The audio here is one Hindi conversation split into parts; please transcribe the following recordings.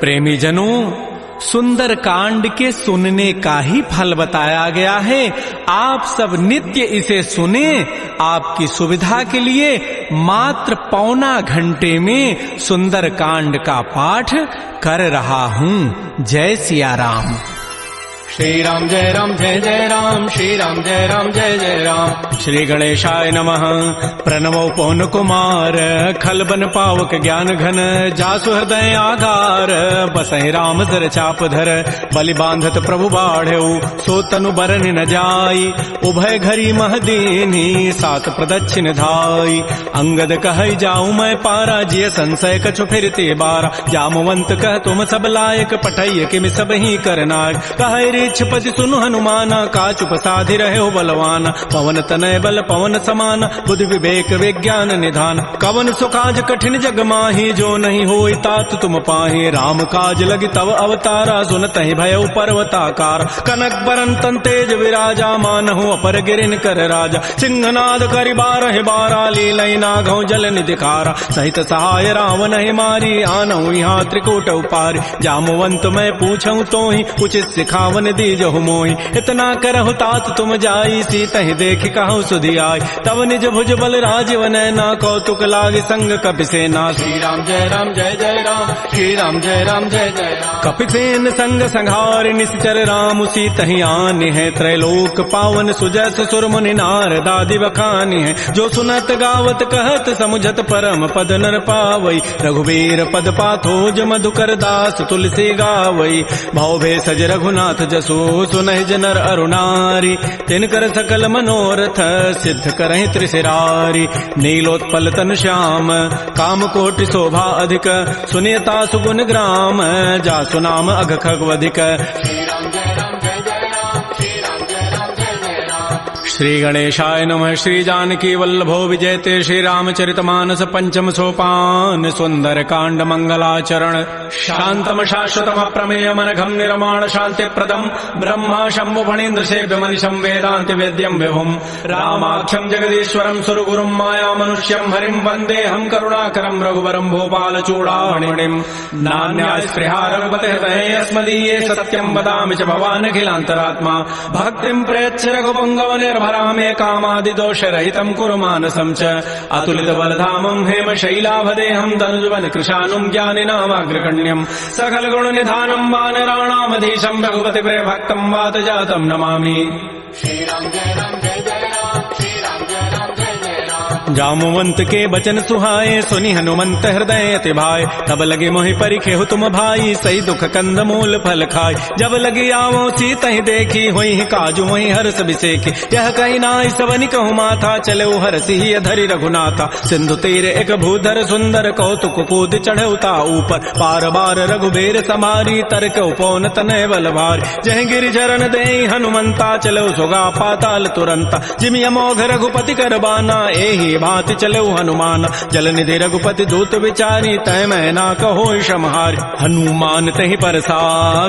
प्रेमी जनों, सुंदर कांड के सुनने का ही फल बताया गया है। आप सब नित्य इसे सुने। आपकी सुविधा के लिए मात्र पौना घंटे में सुंदर कांड का पाठ कर रहा हूँ। जय सिया राम। श्री राम जय राम, श्री राम जय जय राम। श्री गणेशाय नमः। प्रणवो पवन कुमार, खल बन पावक ज्ञान घन, जासु हृदय आधार, बसहि राम सर चाप धर, बलि बांधत प्रभु बाढ़ऊ, सो तनु बरन न जाई, उभय घरी महदीनी, सात प्रदक्षिण धाई। अंगद कहई जाऊं मैं पारा, जिय संशय कछु फिरते बारा, जामवंत कह तुम सब लायक, पठैय किमि सब ही करनायक। कहै पति सुनु हनुमाना, काचु प्रसादि रहे हो बलवाना, पवन तनय बल पवन समाना, बुद्धि विवेक विज्ञान निधान। कवन सुकाज कठिन जग माही, जो नहीं होई तात तुम पाही, राम काज लगी तव अवतारा, सुनतहि भयउ पर्वताकार। कनक बरन तन तेज विराजा, मानहु अपर गिरिन कर राजा, सिंहनाद करि बारहि बारा, लीलई नागौ जल निधिकारा। सहित सहाय रावण ही मारी, आनहु यहाँ त्रिकूट उपारी, जामवंत मैं पूछऊं तो ही, उचित सिखावन दीजहु मोहि। इतना करहु तात तुम जाई, सीतहि देखि कहु सुधि आई, तब निज भुज बल राजीव नैना, कौतुक लागे संग कपिसेना। श्री राम जय जय राम, श्री राम जय जय राम। कपिसेन संग संहार, निश्चर राम सीतहि आनि है, त्रैलोक पावन सुजस सुर मुनि नारदादि बखानि है। जो सुनत गावत कहत समुझत, परम पद नर पावई, रघुवीर पद पाथोज मधुकर दास तुलसी गावई। भव भेषज रघुनाथ जसु, सुनहि जनर अरुणारी, तिनकर सकल मनोरथ, सिद्ध करहि त्रिशिरारी। नीलोत्पल तन श्याम, काम कोटि शोभा अधिक, सुनियता सुगुण ग्राम, जासु नाम अघ खगवधिक। श्री राम जय राम, श्री राम जय राम। श्री गणेशाय नमः। श्री जानकी वल्लभो विजयते, श्री रामचरितमानस पंचम सोपान, सुंदर कांड मंगलाचरण। शांतम शाश्वतम प्रमेय मनघम निर्माण शांति प्रदम, ब्रह्मा शंभु फणीन्द्र सेव्य मनिशं वेदांति वेद्यम विभुम, रामाख्यम जगदीश्वरम सुरगुरुम माया मनुष्यम हरिम, वंदे हम करुणाकरम रघुवरम भोपाल चूड़ामणिम। नान्या स्पृहा रघुपते हृदये अस्मदीये, सत्यम वदामि च भवान् अखिलान्तरात्मा, भक्तिं प्रयच्छ रघुपुंगव निर्भरा मे, कामादि दोष रहितं कुरु मानसं च। अतुलित बलधामं हेम शैलाभदेहं, धनुजवन कृशानुं ज्ञानिनामाग्रगण्यं, सकल गुण निधानं वानराणामधीशं, रघुपति प्रिय भक्तं वात जातं नमामि। श्री राम जय राम, श्री राम जय राम। जामवंत के बचन सुहाए, सुनि हनुमंत हृदय अति भाए, तब लगे मोहि परिखेहु तुम भाई, सही दुख कंद मूल फल खाय। जब लगे आवो सीतहि देखी, होई काजू मोहि हर्ष बिसेखी, यह कही नाई सबनि कहु माथा, चले हरसि ही धरि रघुनाथा। सिंधु तीर एक भूधर सुंदर, कौतुक कूद चढ़ौता ऊपर, पार बार रघुबीर समारी, तरक उपौन तनय बल भारी। जह गिरि चरण देहि हनुमंता, चलो सुगा पाताल तुरंता, जिमि अमोघ रघुपति कर बाना, एहि भांति चलो हनुमान। जल निधि रघुपति दूत विचारी, तय मैं ना कहो क्षमहारी। हनुमान तहि परसा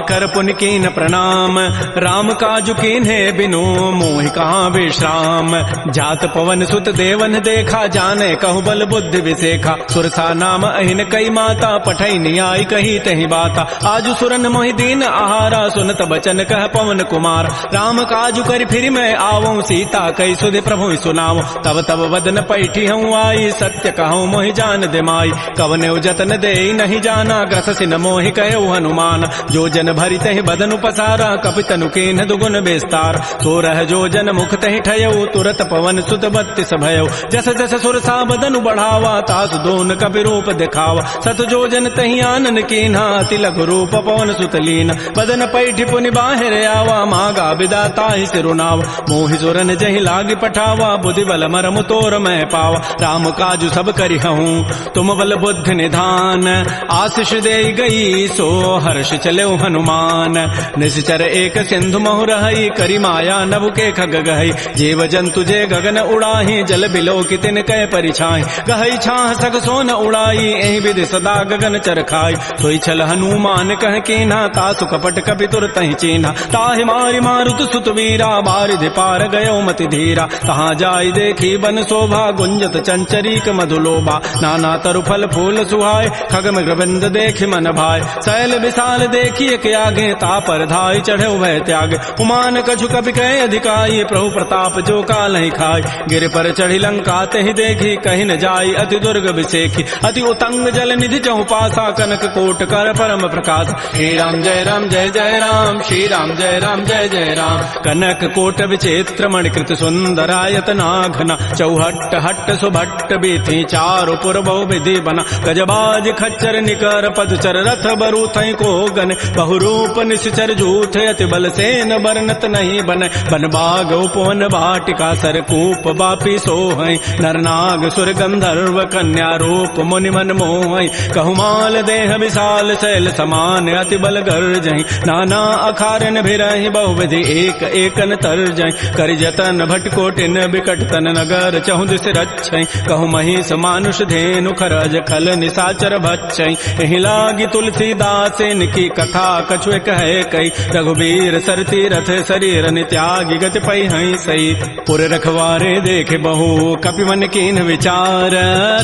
कर पुनि कीन प्रणाम, राम काजु कीन्हे बिनु मोहि कहाँ विश्राम। जात पवन सुत देवन देखा, जाने कहु बल बुद्धि विसेखा। सुरसा नाम अहिन कई माता, पठई नियाई कही तहि बाता। आजु सुरन मोहि दीन आहारा, सुनत बचन कह पवन कुमार। राम काजु करि फिर मैं आवऊं, सीता कई सुधि प्रभु सुनाऊं। तब तब वदन पैठी हूँ आई, सत्य कहूँ मोहि जान दिमाई। कवने जतन दे नहीं जाना, ग्रससि न मोहि कहु हनुमान। जो जन भरि तहि बदनु पसारा, कपितनु कीन्ह दुगुन विस्तार। सो रह जो जन मुख तहि ठयऊ, तुरत पवन सुत बत्तिस भयऊ। जस जस सुरसा बदनु बढ़ावा, तासु दोन कपि रूप दिखावा। सत जो जन तहि आनन कीन्हा, अति लघु रूप पवन सुत लीन। बदन पैठी पुनि बाहिर आवा, मागा विदा ताहि सिरुनावा। मोहि सुरन जहि लागी पठावा, बुद्धि बल मरम तोर मैं पावा। राम काजु सब करिहूँ, तुम बल बुद्धि निधान। आशीष दे गई सो हर्ष चले हनुमान। निश्चर एक सिंधु महु रही, करी माया नभ के खग गहई। जीव जंतु जे गगन उड़ाही, जल बिलो की तिन कै परिछाई। गहई छाह सग सोन उड़ाई, एहि विधि सदा गगन चरखाई। सोई छल हनुमान कह कीन्हा, तासु कपट कपि तुरतहि चीन्हा। ताहि मारि मारुत सुत वीरा, बारिधि पार गयो मति धीरा। तहाँ जाई देखी बन शोभा, गुंजत चंचरीक मधुलोबा, नाना तरु फल फूल सुहाय, खग मृगबिंद देखि मन भाय, शैल विशाल देखिए के आगे, तापर धाय चढ़े भय त्याग, उमान कछु कपि कहे अधिकाई, प्रभु प्रताप जो काल ही खाय, गिर पर चढ़ी लंका तेहि देखी, कहीं न जाई अति दुर्ग विसेखी, अति उतंग जल निधि चहुपासा, कनक कोट कर परम प्रकाश, श्री राम जय जय राम, श्री राम जय जय राम। कनक कोट विचित्र मणिकृत सुंदरायत नाघना, चौहट्ट हट्ट सुभट्ट बीथी, चारु पुर बहु विधि बना, गजबाज खच्चर निकर पदचर, रथ बरु थई को गन, बहुरूप निश्चर जूथ, अति बल सेन बरनत नहीं बन, बन बाग उपवन वाटिका, सरकूप बापी सोहै, नरनाग सुर गंधर्व कन्या रूप मुनि मन मोहै, कहुमाल देह विशाल शैल समान, अति बल गर्जहि, नाना अखारन भिरहि, बहुविधि एक एकन तरजहि, करि जतन भटकोटिन बिकट तन नगर, चहु दिस रक्षै, कहु महिष मानुष धेनु, खरज खल निसाचर भक्षै, एहि लागी तुलसीदास इनकी कथा, कछुए कहे कई, रघुबीर सरती रथ शरीर नित्यागी, गति पै हई सई, पुर रखवारे देखे बहु, कपि मन कीन विचार,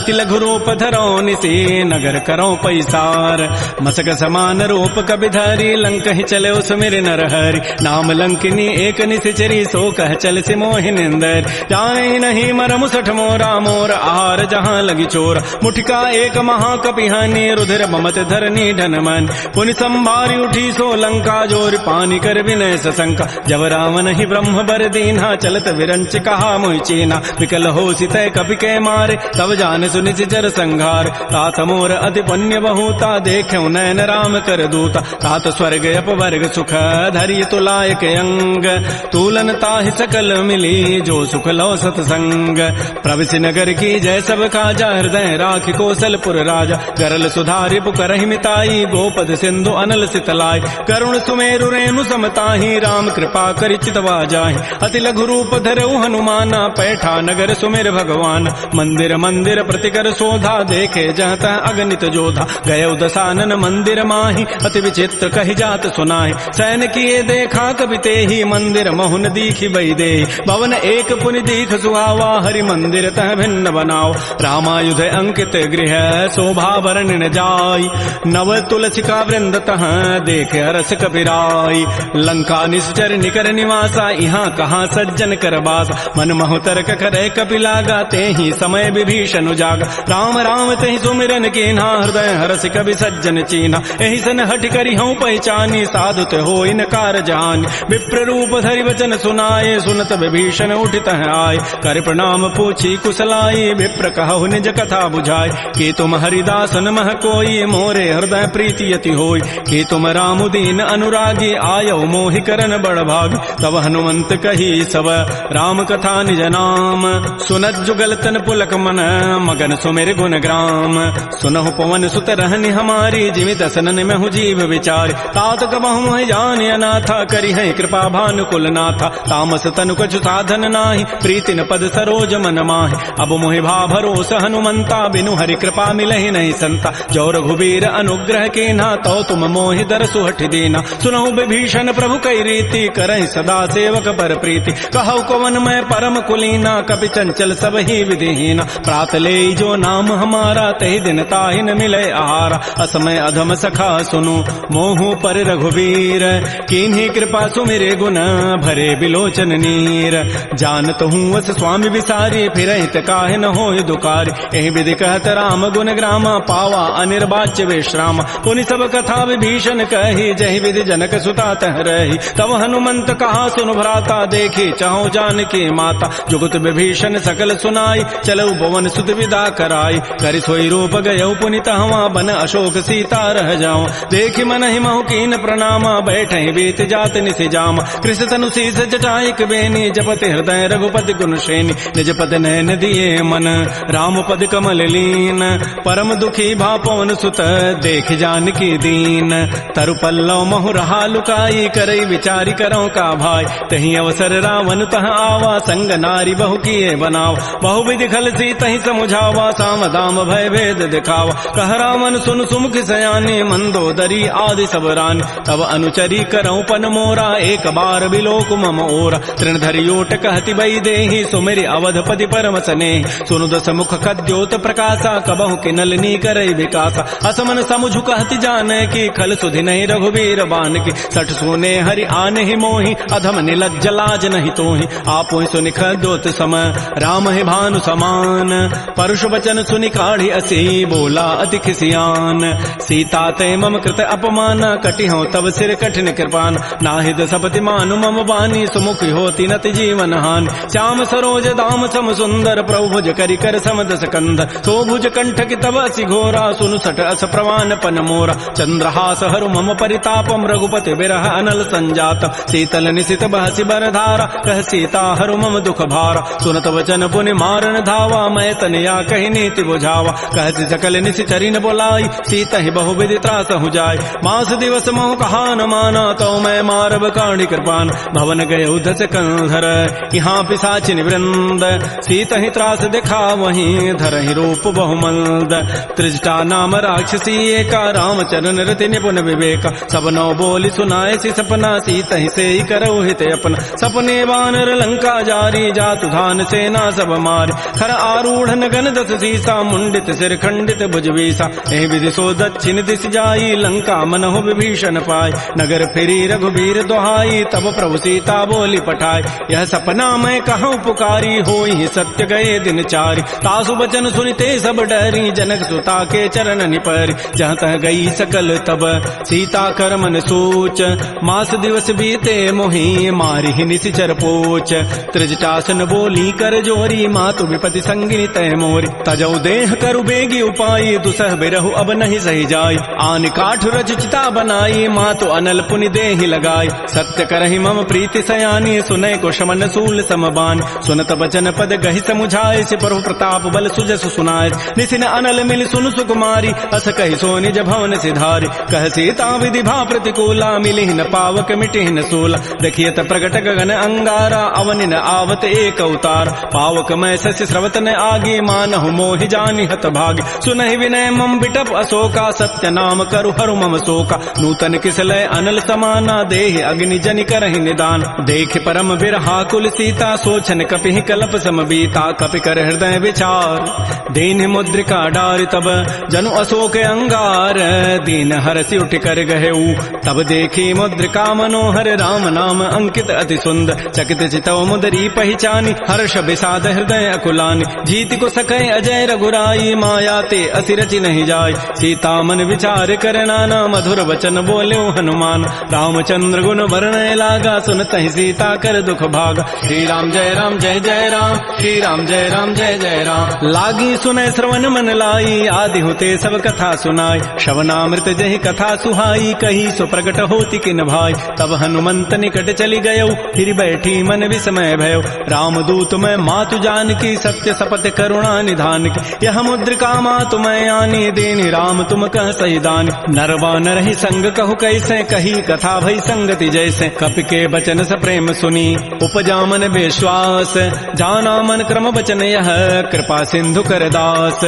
तिलघु रूप धरौ निसी, नगर करौ पैसार, मसक समान रूप कपि धरी, लंक ही चले सुमिर नर हरि, नाम लंकिनी एक निशिचरी, सो कह चल से मोहि निंदर, जाने नहीं मरम सठ मोरा, मोर आहार जहाँ लगी चोर, मुठिका एक महाकपिहानी, रुधिर ममत धरनी ढन मन, पुनि संभारी उठी सो लंका, जोर पानी कर विनय सशंका, जब रावण ही ब्रह्म बर दीन्हा, चलत विरंच कहा मोहि चीना, विकल हो सितय कपि के मारे, तब जान सुनि जर संघार, तात मोर अति पुण्य बहुता, देख्यौ नयन राम कर दूता, तात स्वर्ग अपवर्ग सुख, धरि तुलायक अंग, तूलन ताहि सकल मिली, जो सुख लो सतसंग, प्रविशि नगर की जय सब काजा, हृदय राखि कौशलपुर राजा, गरल सुधारि पुकरहि मिताई, गोपद सिंधु अनल सितलाई, करुण सुमेरु रेणु समताहि, राम कृपा करि चितवा जाहि, अति लघु रूप धरऊ हनुमाना, पैठा नगर सुमेर भगवान, मंदिर मंदिर प्रतिकर शोधा, देखे जहता अगणित जोधा, गए दसानन मंदिर माही, अति विचित्र कहि जात सुनाहि, सैन किए देखा कबि तेहि, मंदिर महुन दीखि बई दे, भवन एक पुनि दीख सुहावा, हरि मंदिर तह भिन्न बनाओ, रामायुध अंकित गृह, शोभा वर्णन जाय, नव तुलसिका वृंद तह, देखे हरस कपिराई, लंका निश्चर निकर निवासा, यहाँ कहाँ सज्जन कर बास, मन महु तर्क करे कपि लागा, तेहि समय विभीषण जागा, राम राम तेहि सुमिरन कीन्हा, हृदय हरस कवि सज्जन चीन्हा, एहि सन हठ करि हूँ पहचानी, साधुत हो इनकार जान, विप्र रूप धरि वचन सुनाए, सुनत विभीषण उठित आए, कर प्रणाम पूछी कुशलाई, विप्र कहु निज कथा बुझाए, कि तुम हरिदासन मह कोई, मोरे हृदय प्रीति यति होई, कि तुम राम दीन अनुरागी, आयो मोहि करन बड़ भाग, तब हनुमंत कही सब राम कथा निज नाम, सुनत जुगल तन पुलक मन, मगन सुमेर गुण ग्राम, सुनहु पवन सुत रहनि हमारी, जिमि दसनन में हूँ जीव विचार, तात कबहु मोहि जानि अनाथा, करि है कृपा भानुकुल नाथा, तामस तनु कछु साधन नाही, प्रीति न पद सरोज मन माहि, अब मोहि भा भरोस हनुमंता, बिनु हरि कृपा मिलहि नहीं संता, जो रघुबीर अनुग्रह कीन्हा, तो तुम मोहि दरसु हठ दीना, सुनहु विभीषण प्रभु कई रीति, करहि सदा सेवक पर प्रीति, कहु कवन मैं परम कुलीना, कपि चंचल सब ही विधिहीना, प्रात ले जो नाम हमारा, तहि दिन ताहि न मिले आहारा, असमय अधम सखा सुनु मोहु पर रघुवीर, कीन्ही कृपा सुमिरे गुण, भरे बिलोचन नीर, जानत हूँ वस स्वामी विसारी, फिर हित काहे न होय दुकारी, एहि विधि कहत राम गुण ग्रामा, पावा अनिर्वाच्य विश्राम, पुनि सब कथा विभीषण कही, जहि विधि जनक सुता तह रही, तब हनुमंत कहा सुन भ्राता, देखी चाहु जानकी माता, जुगत विभीषण सकल सुनाई, चलऊ भवन सुत विदा कराई, करि सोई रूप गयऊ पुनि तहवा, बन अशोक सीता रह जाऊं, देखि मन ही महु कीन प्रणामा, बैठे बीत जात निसि जामा, कृष्ण तनु शीस जटाइक बेनी, जपति हृदय रघुपति गुण श्रेणी, निज पद नयन दिए मन, राम पद कमल लीन, परम दुखी भा पवन सुत, देख जानकी दीन, तरु पल्लव महु रहा लुकाई, करई विचारी करौ का भाई, तही अवसर रावण तह आवा, संग नारी बहु किए बनाव, बहु विधि खल सी तही समुझावा, साम दाम भय भेद दिखावा, कह रावण सुन सुमुख सयाने, मंदोदरी आदि सब रानी, तब अनुचरी करौ पन मोरा, एक बार बिलोक मम ओरा, तृण धरियोट कहति बई देहि, सुमेरि अवधपति परम स्नेह। सुनु दस मुख कद्योत प्रकाशा, कबहु किनलनी करई विकासा। असमन समुझु कहति जाने की, खल सुधि नहीं रघुबीर बान की। सठ सुने हरि आने ही मोहि, अधम निलज्ज लाज नहीं तोहि। आपो सुनि कद्योत सम, राम ही भानु समान। परुष वचन सुनि काढ़ी असी, बोला अति खिसियान। सीता ते मम कृत अपमान, कटि हूँ तब सिर कठिन कृपान। नाहिद सपति मानु मम बानी, सुमुखी होती नति जीवन हानि। श्याम सरोज दाम सम सुंदर, प्रभु भुज करि कर समदस कंद। सो भुज कंठ की तब असि घोरा, सुनु सठ अस प्रवान पन मोरा। चंद्रहास हरु मम परितापम, रघुपति बिरह अनल संजातम। शीतल निशित बहसि बरधारा, कह सीता हरु मम दुख भारा। सुनत वचन पुनि मारन धावा, मैं तनिया कहि नीति बुझावा। कहति सकल निशि चरिन बोलाई, सीता ही बहु विधि त्रास हो जाय। मास दिवस मोह कहा न माना, तो मैं मारब काढ़ी कृपान। भवन गए उधस कंधर, यहाँ पिशाचिन वृंद। सीता ही त्रास देखा वहीं, धरहि रूप बहुमंद। त्रिजटा नाम राक्षसी एका, रामचरण रति निपुण विवेका। सबनो बोली सुनाए सी सपना, सीता ही से ही करऊ हित अपना। सपने वानर लंका जारी, जातु धान सेना सब मारी। खर आरूढ़ गन दस सीसा, मुंडित सिर खंडित भुजवीसा। एहि विधि सो दक्षिण दिश जाई, लंका मनहु विभीषण पाई। नगर फिरी रघुबीर दोहाई, तब प्रभु सीता बोली पठाई। यह सपना मैं कहूँ पुकारी, होई सत्य गए दिन चारि। तासु बचन सुनिते सब डरी, जनक सुता के चरण निपरि। जहाँ तह गई सकल तब सीता कर मन सोच। मास दिवस बीते मोहि, मारी ही निशिचर पोच। त्रिजटासन बोली कर जोरी, मातु विपति संगिनी तय मोरी। तजौ देह करु बेगी उपाई, दुसह बिरहु अब नहीं सही जाय। आन काठ रच चिता बनाई, मातु अनल पुनि देहि लगाई। सत्य करहि मम प्रीति सयानी, सुनय को शमन सूल समबान। सुनत बचन पद गहि समुझाए, सिपरु प्रताप बल सुजस सुनाए। निसिन अनल मिल सुनु सुकुमारी, अस कहि सो निज भवन सिधारी। कह सीता विधि भा प्रतिकूला, मिलि न पावक मिटि न सूला। देखियत प्रगट गगन अंगारा, अवनि न आवत एक अवतार। पावक मैं शशि स्रवत न आगी, मानहु मोहि जानि हत भागी। सुनहि विनय मम बिटप अशोका, सत्य नाम करु हरु मम शोका। नूतन किसलय अनल समाना, देहि अग्नि जनि करहि निदान। देख परम बिरहाकुल सीता, सोचन कपिहि कलप समबीता। कपि कर हृदय विचार, दीन मुद्रिका डारि तब। जनु अशोक अंगार, दीन हरसि उठ कर गहेऊ। तब देखी मुद्रिका मनोहर, राम नाम अंकित अति सुंदर। चकित चितव मुदरी पहचानी, हर्ष विषाद हृदय अकुलानी। जीति को सकै अजय रघुराई, माया ते असि रचि नहीं जाय। सीता मन विचार कर नाना, मधुर वचन बोल्यो हनुमान। रामचंद्र गुण वर्णय लागा, सुनतहि सीता कर दुख भागा। श्री राम जय राम जय जय राम, श्री राम जय राम जय जय राम। लागी सुनय श्रवण मन लाई, आदि होते सब कथा सुनाई। श्रवणामृत जहि कथा सुहाई, कही सो प्रगट होती किन भाई। तब हनुमंत निकट चली गयो, फिर बैठी मन विस्मय भयो। राम दूत मैं मातु जान की, सत्य सपथ करुणा निधान की। यह मुद्रिका मातु मैं आनी, देनि राम तुम कह सही दानी। नरवा नर ही संग कहु कैसे, कही कथा भई संगति जैसे। कपि के बचन स प्रेम सुनी, उपजा मन विश्वास। जाना मन क्रम वचन यह, कृपा सिंधु कर दास।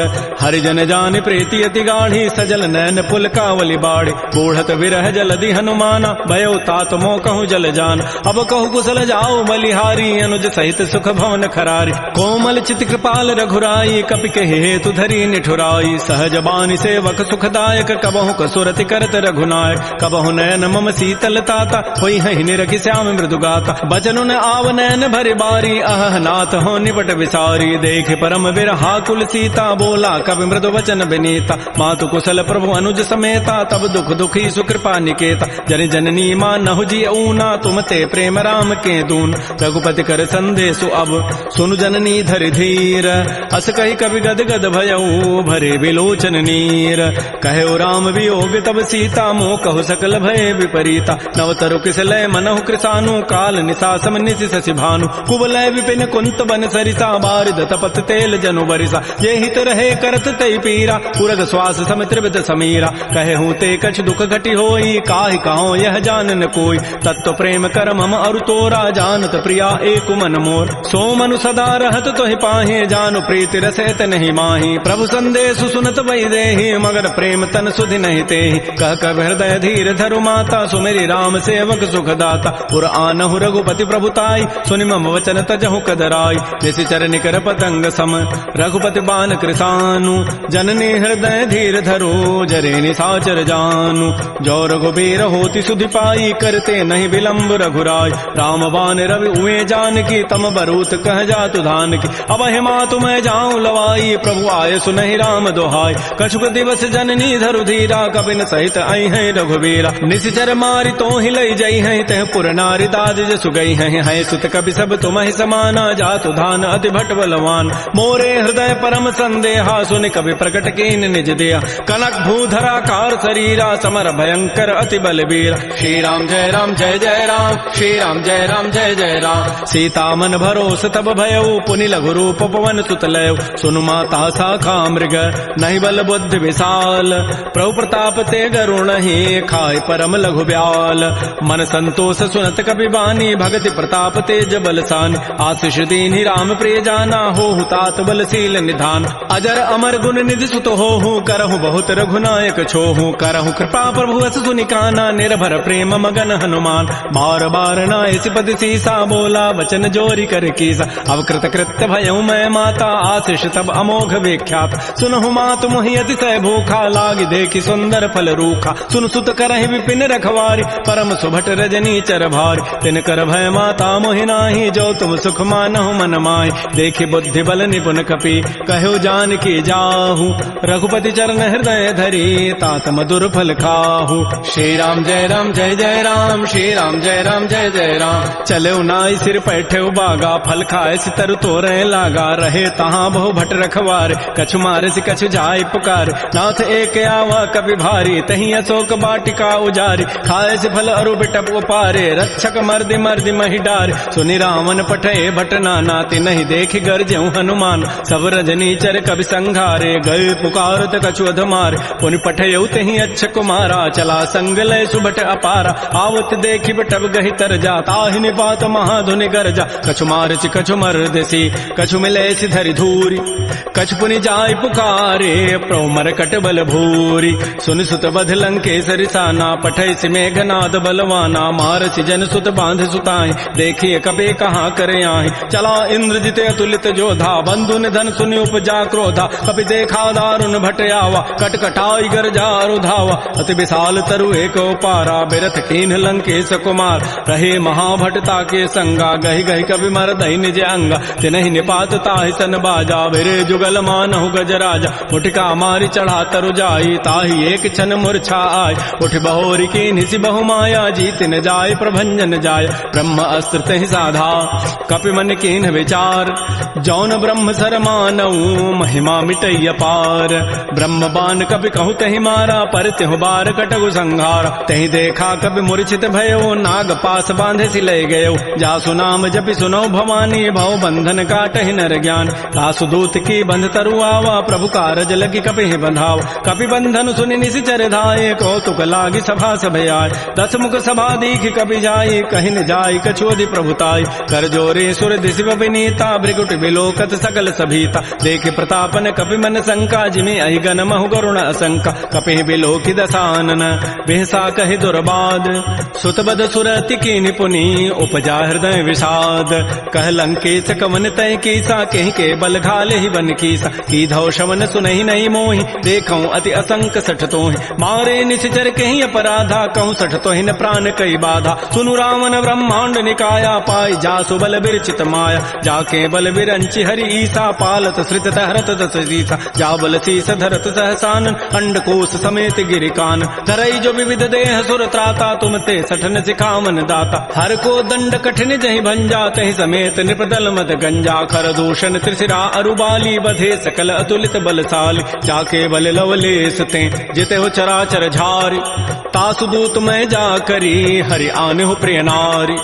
हरिजन जान प्रीति अति गाढ़ी, सजल नैन पुल कावली बाड़ी। बूढ़त विरह जलधि हनुमाना, भयो तात मोह कहूँ जल जान। अब कहु कुशल जाओ बलिहारी, अनुज सहित सुख भवन खरारी। कोमल चित कृपाल रघुराई, कपि कहि हेतु धरी निठुराई। सहज बानी सेवक सुखदायक, कबहु कसुरति करत रघुनायक। कबहु नयन मम शीतल ताता, होई हहि निरखि श्याम मृदु गाता। बचनु न आव नैन भरि बारी, अह नाथ हो निपट विसारी। देख परम विरहाकुल सीता, बोला कवि मृदु वचन विनीता। मातु कुशल प्रभु अनुज समेता, तब दुख दुखी सुकृपा निकेता। जन जननी मानहु जी ऊना, तुम ते प्रेम राम के दून। रघुपति कर संदेशु अब, सुनु जननी धरि धीर। अस कहि कवि गद गद भयऊ, भरे विलोचन नीर। कहे राम वियोग तब सीता, मोह कहु सकल भय विपरीता। नवतरु किसलय मनहु कृसानु, काल निशा सम निशि शशि भानु। कुवलय विपिन कुंत बन सरिसा, बारिद तपत तेल जनु बरिसा। ये हित रहे करत तई पीरा, पुरग श्वास सम त्रिविध समीरा। कहे हूँ ते कछ दुख घटी होई, काहि कहो यह जान न कोई। तत्व प्रेम कर मम अरु तोरा, जानत प्रिया एक मन मोर। सो मनु सदा रहत तोहि पाहे, जानु प्रीति रसैत नहीं माही। प्रभु संदेशु सुनत बई देहि, मगर प्रेम तन सुधि नहीं तेहि। कह कब हृदय धीर धरु माता, सुमेरि राम सेवक सुखदाता। पुर आनहु रघुपति प्रभुताई, सुनि मम वचन तजहु कदराई। जिस निशिचर निकर पतंग सम रघुपति बान कृसानु जननी हृदय धीर धरो जरे निशाचर जानु जो रघुबीर होती सुधि पाई करते नहीं विलंब रघुराय राम बान रवि उए जान की तम बरूत कह जातु धान की अब हिमा तुम्हें जाऊं लवाई प्रभु आय सुनहि राम दोहाय कछुक दिवस जननी धरु धीरा कपिन सहित आई है रघुबीरा निशिचर मारी तो ही लई जई है तह पुर नारी दाद जसु गई है सुत कवि सब तुम ही समाना जातु धान अति भट बलवान मोरे हृदय परम संदेहा सुन कवि प्रकट कीन निज दिया कनक भूधरा कार शरीरा समर भयंकर अति बलबीर श्री राम जय राम जय जय राम श्री राम जय राम जय जय राम सीता मन भरोस तब भयऊ पुनि लघु रूप पवन सुत लय सुनु माता शाखा मृग नहीं बल बुद्धि विशाल प्रभु प्रताप ते गरुण ही खाय परम लघु ब्याल मन संतोष सुनत कपि बानी भगति प्रताप तेज बलसान आशीष दीन्हि राम प्रिय जाना हो तात बलशील निधान अजर अमर गुण निधि सुत हो करहु बहुत रघुनायक छोहु करहु कृपा प्रभु अस सुनि काना निर्भर प्रेम मगन हनुमान बार बार नाय सिपति सीसा बोला वचन जोरी कर कीसा अब कृत कृत्य भयउ मैं माता आशीष तब अमोघ विख्यात सुनहु मातु मोहि अतिशय भूखा लागी देखी सुंदर फल रूखा सुन सुत करहि विपिन रखवारी परम सुभट रजनी चर भारी तिन कर भय माता मोहि नाही जो तुम सुख मानहु मन माहि देखि बुद्धि बल निपुण कपि कहु जान की जाहु रघुपति चरण हृदय धरी तात मधुर फल खाहु श्री राम जय राम जय जय राम श्री राम जय राम जय जय राम चले नाई सिर पैठे बागा फल खाए सितर तोरे लागा रहे तहाँ बहु भट रखवार कछु मारे से कछु जाय पुकार नाथ एक आवा कवि भारी तही अशोक बाटिका उजारी खाए से फल अरु बिटप उपारे रक्षक मर्दि मर्दि मही डार सुनि रावण पठे भट नानाति नहीं देख गरजऊ हनुमान सब रजनी चर कवि संघारे गए पुकारत कछु अधमार पुनि पठयऊ तही अच्छ कुमारा चला संग लय सुभट अपारा आवत देखि बटब गहि तर जा ताहि निपात महाधुनि गरजा कछु मारच कछु मर्दसी कछु मिले धरि धूरी कछु पुनि जाय पुकारे प्रभु मरकट बल भूरी सुन सुत बध लंकेसरि साना पठै सि मेघनाद बलवाना मारसि जन सुत बांध सुताई देखिए कबे कहाँ करे आहि चला इंद्रजित अतुलित जोधा बंधु निधन सुनि उपजा क्रोधा कपि देखा दारुण भट आवा कटकटाई गरजा रुधावा अति विशाल तरु एक पारा बिरथ कीन्ह लंकेश कुमार रहे महाभटता के संगा गहि गहि कवि मरदहि निज अंगा तिनहि निपात ताहि सन बाजा बिरे जुगल मानहु गजराजा मुठिका मारी चढ़ा तरु जाई ताहि एक क्षण मूर्छा आय उठ बहोरी कीन्हि सि बहु माया जीत न जाय प्रभंजन जाय ब्रह्म अस्त्र तहि साधा कपि मन कीन्ह विचार जौन ब्रह्म सर मानऊ महिमा मिटई अपार ब्रह्म बान कपि कहु तहि मारा पर तिहु बार कटगु संहार तहि देखा कपि मूर्छित भयो नाग पास बांधे सि लय गयो जासु नाम जपि सुनो भवानी भव बंधन काटहि नर ज्ञान तासु दूत की बंध तरु आवा प्रभु कारज लगी कपि बंधाव कपि बंधन सुनि निशिचर धाये कौतुक लागी सभा सभय आय दस मुख सभा दीख कपि जाई कहि न जाय कछुअधि प्रभुताई कर जोरे सुर दिशि विनीता भृगुट बिलोकत सकल सभीता देखे प्रतापन कपि मन शंका जिमि अहिगन महु गरुण असंका कपि बिलोकि दसानन बेहसा कहि दुर्बाद सुतबद सुरति की निपुनी उपजा हृदय विषाद कह लंकेश कवन तय कीसा कहीं के बल घाले ही बन कीसा की धौ शवन सुनहि नहीं मोहि देखऊं अति असंक सठ तोहि मारे निशिचर कहीं अपराधा कहूँ सठ तोहि न प्राण कई बाधा सुनु रावण ब्रह्मांड निकाया पाई जासु बल बिरचित माया जाके बल बिरंचि हरि ईसा पालत श्रित हरत दस सीसा जा बल शीस धरत सहसान अंडकोश समेत गिरिकान धरई जो विविध देह सुर त्राता तुम ते सठन सिखावन दाता हर को दंड कठिन जहि भंजा तहि समेत निपदल मद गंजा खर दूषण त्रिशिरा अरुबाली बधे सकल अतुलित बलशाली जाके बल लवलेस ते जिते हो चराचर झारी तासु दूत मैं जा करी हरि आने हो प्रिय नारी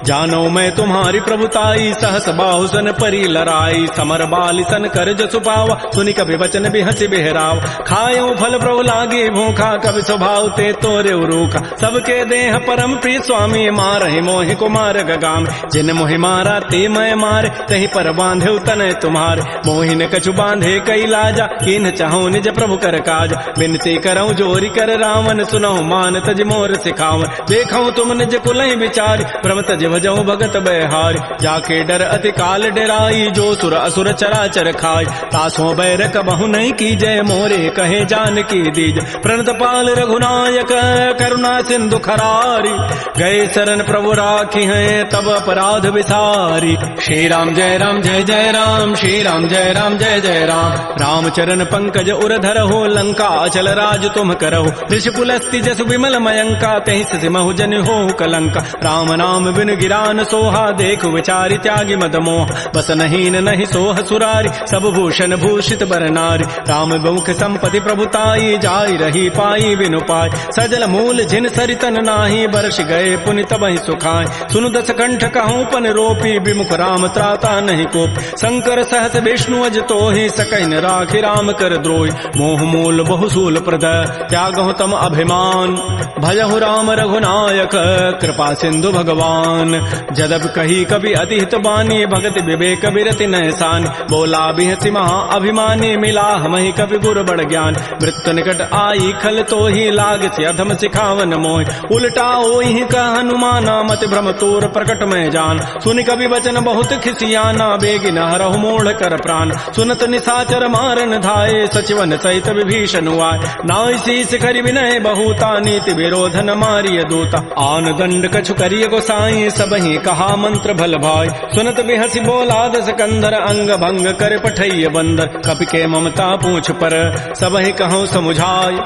जानो मैं तुम्हारी प्रभुताई सहस बाहु सन परी लराई समर बाली सन कर जसु पावा सुनि कभी वचन भी हंसी बेहराव खायो फल प्रभु लागे भूखा कभी स्वभाव ते तोरे उरूखा सबके देह परम प्रिय स्वामी मारहि मोहि कुमार गगाम जिन मोहि मारा ते मैं मारे तहि पर बांधे तनय तुम्हारे मोहि न कछु बांधे कई लाजा किन चाहो निज प्रभु कर काज विनती करऊं जोरी कर रावण सुनहु मान तज मोर सिखावन देखऊं तुम निज कुलहि विचारी भ्रम तज भजऊं भगत बहारी जाके डर अति काल डेराई, जो सुर असुर चराचर खाय, तासों बैर कबहु नहीं की जय, मोरे कहे जानकी दीज। प्रणत पाल रघुनायक करुणा सिंधु खरारी, गए शरण प्रभु राखी हैं तब अपराध विसारी। श्री राम जय राम जय जय राम, श्री राम जय राम जय जय राम। रामचरण पंकज उर धरहो, लंका अचल राज तुम करहो, ऋषिकुलस्ति जस विमल मयंका, तहि सिमहु जन हो कलंका। राम नाम बिन गिरान सोहा, देख विचारि त्यागी मद मोह, बस नहीं नहीं सोह सुरारी, सब भूषण भूषित बर नारी। राम बहुख संपत्ति प्रभुताई, जाय रही पाई बिनु पाय, सजल मूल जिन सरितन नाही, बरस गए पुनि तबहि सुखाय। सुनु दस कंठ कहूँ पन रोपी, विमुख राम त्राता नहीं कोप, शंकर सहस विष्णु अज तोहि, सकैन राखि राम कर द्रोही। मोह मूल बहुसूल प्रद, त्यागहु तम अभिमान, भजहु राम रघुनायक, कृपा सिंधु भगवान। जदब कही कवि अति हित बानी, भगति विवेक बिरति नैसान, बोला बिहसि महा अभिमानी, मिला हमहि कवि गुर बड़ ज्ञान। मृत्यु निकट आई खल तो ही, लाग से अधम सिखावन मोह, उल्टा ओहि का हनुमाना, मति भ्रम तोर प्रकट में जान। सुनि कवि वचन बहुत खिसियाना, बेगिन हरहु मोढ़ कर प्राण। सुनत निशाचर मारन धाये, सचिवन सहित विभीषण आए, नाई शीस करि विनय बहुता, नीति विरोधन मारिय दूता। आन दंड कछु करिय गोसाई, सबहि कहा मंत्र भल भाई। सुनत बिहसि बोला दस कंधर, अंग भंग कर पठैय बंदर। कपि के ममता पूछ पर, सबहि कहूँ समुझाय,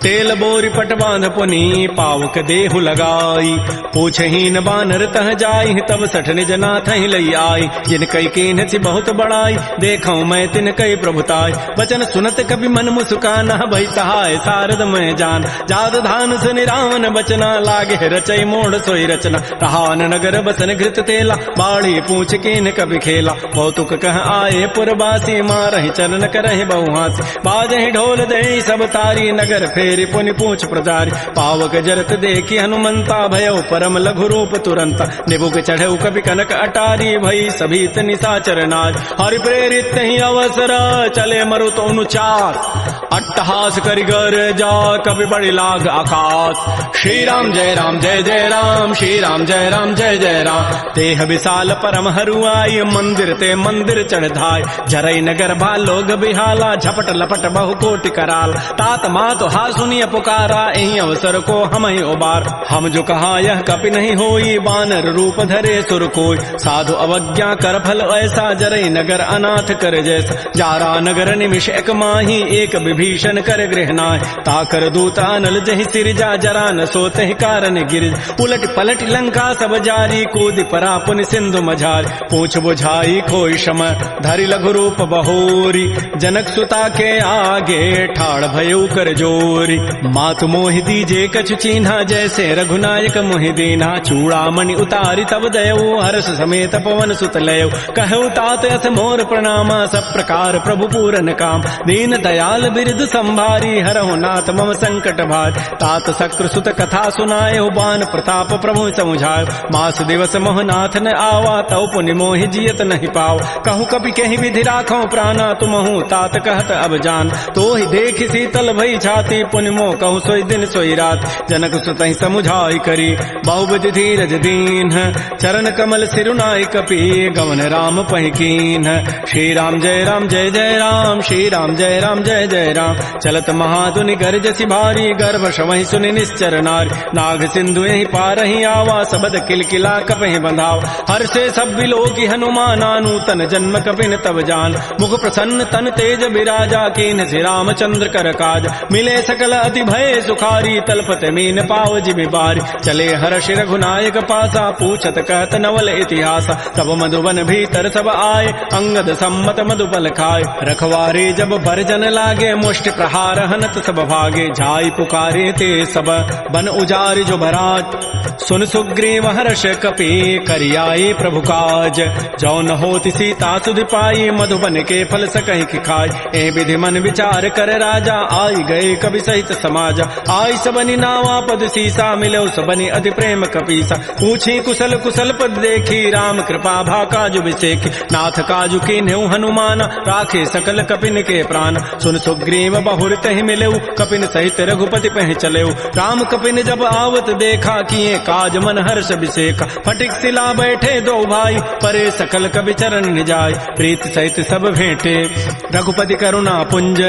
तेल बोरी पट बांध पुनि, पावक देहु लगाई। पूछहीन बानर तह जाई, तब सठ निज नाथ ही लई आई। जिन कई कीन्ह सी बहुत बड़ाई, देखऊं मैं तिन कई प्रभुताई। वचन सुनत कभी मन मुस्काना, भई सहाय सारद में जान। जाद धान सुनि रावण बचना, लागे रचई मोड़ सोई रचना। रहान नगर बसन घृत तेला, बाड़ी पूछ कीन्ह कभी खेला। कौतुक कह आए पुरबासी, मारहि चरण करहि बहुहासी। बाजहि ढोल देई सब तारी, नगर फेरि पुनि पूछ प्रजारी। पावक जरत देखी हनुमंता, भयउ परम लघु रूप तुरंता। निबुक चढ़ऊ कवि कनक अटारी, भई सभीत निशाचर नाज। हरि प्रेरित ही अवसर, चले मरुत अनुचार। अट्टहास करिगर जा, कवि बड़ी लाग आकाश। श्री राम जय राम जय जय राम, श्री राम जय राम जय जय राम। देह विशाल परम हरुआई, मंदिर ते मंदिर चढ़ धाय। जरई नगर भालोग बिहाला, झपट लपट बहु कोटि कराल। तात मात हा सुनिय पुकारा, एहि अवसर को हम ही उबार। हम जो कहा यह कपि नहीं होई, बानर रूप धरे सुर कोई। साधु अवज्ञा कर फल ऐसा, जरई नगर अनाथ कर जैसा। जारा नगर निमिष एक माही, एक विभीषण कर गृह नाय। ताकर दूत अनल जहि सिरजा, जरा न सोते कारण गिरिज। उलट पलट लंका सब जारी, कूदि परा पुनि सिंधु मझारी। पूछ बुझाई खोई शम, धरि लघु रूप बहोरी। जनक सुता के आगे, ठाड़ भयउ कर जोरी। मातु मोहि दीजे कछु चीन्हा, जैसे रघुनायक मोहि दीन्हा। चूड़ामणि उतारी तब दयऊ, हर्ष समेत पवन सुत लयऊ। कहऊ तात अस मोर प्रणामा, सब प्रकार प्रभु पूरन काम। दीन दयाल बिरद संभारी, हरहु नाथ मम संकट भार। तात शक्र सुत कथा सुनाए, बान प्रताप प्रभु समुझायो। मास दिवस मोह नाथ न आवा, तौ पुनि मोहि जियत नहीं पाव। कहूँ कभी कहीं विधि राखो प्राणा, तुमहु तात कहत अब जान। तो ही देख शीतल भई छाती, पुनि मोह कहूँ सोई दिन सोई रात। जनक सुतहि समुझाई करी, बहुविधि धीरज दीन। चरण कमल सिरुनाई कपि, गवन राम पहिकीन। श्री राम जय राम जय जय राम, श्री राम जय राम जय जय राम। चलत महाधुनि गरजसि भारी, गर्भ शवहि सुनि निश्चर नारी। नाग सिंधु यहीं पारहि आवा, सबद किलकिला कपहि बंधाव। हर्षे सब बिलोकी हनुमाना, नूतन जन्म कपिन तब जान। मुख प्रसन्न तन तेज बिराजा, कीन्ह श्री रामचंद्र कर काज। मिले सकल अति भय सुखारी, तलपत मीन पाव जिमि बारी। चले हर्ष रघुनायक पासा, पूछत कहत नवल इतिहासा। तब मधुबन भीतर सब आए, अंगद सम्मत मधुबल खाए। रखवारे जब बरजन लागे, मुष्टि प्रहार हनत सब भागे। जाई पुकारे ते सब, बन उजारि जो भराट। सुन सुग्रीव हर्ष कपि, करियाए प्रभु काज। जौ न होति सीता सुधि पाई, मधुबन के फल सकहि कि खाय। ए विधि मन विचार कर राजा, आई गए कवि सहित समाजा। आई सबनि नावा पद सीसा, मिलो सबनि अति प्रेम कपीसा। पूछी कुशल कुशल पद देखी, राम कृपा भा काजु विसेखी। नाथ काजु कीन्हु हनुमान, राखे सकल कपिन के प्राण। सुन सुग्रीव सुग्रीव बहुर तहि मिलेऊ, कपिन सहित रघुपति पह चलेऊ। राम कपिन जब आवत देखा, किए काज मन हर्ष अभिषेका। फटिक सिला बैठे दो भाई, परे सकल कवि चरण निजाय। प्रीत सहित सब भेंटे, रघुपति करुणा पुंज।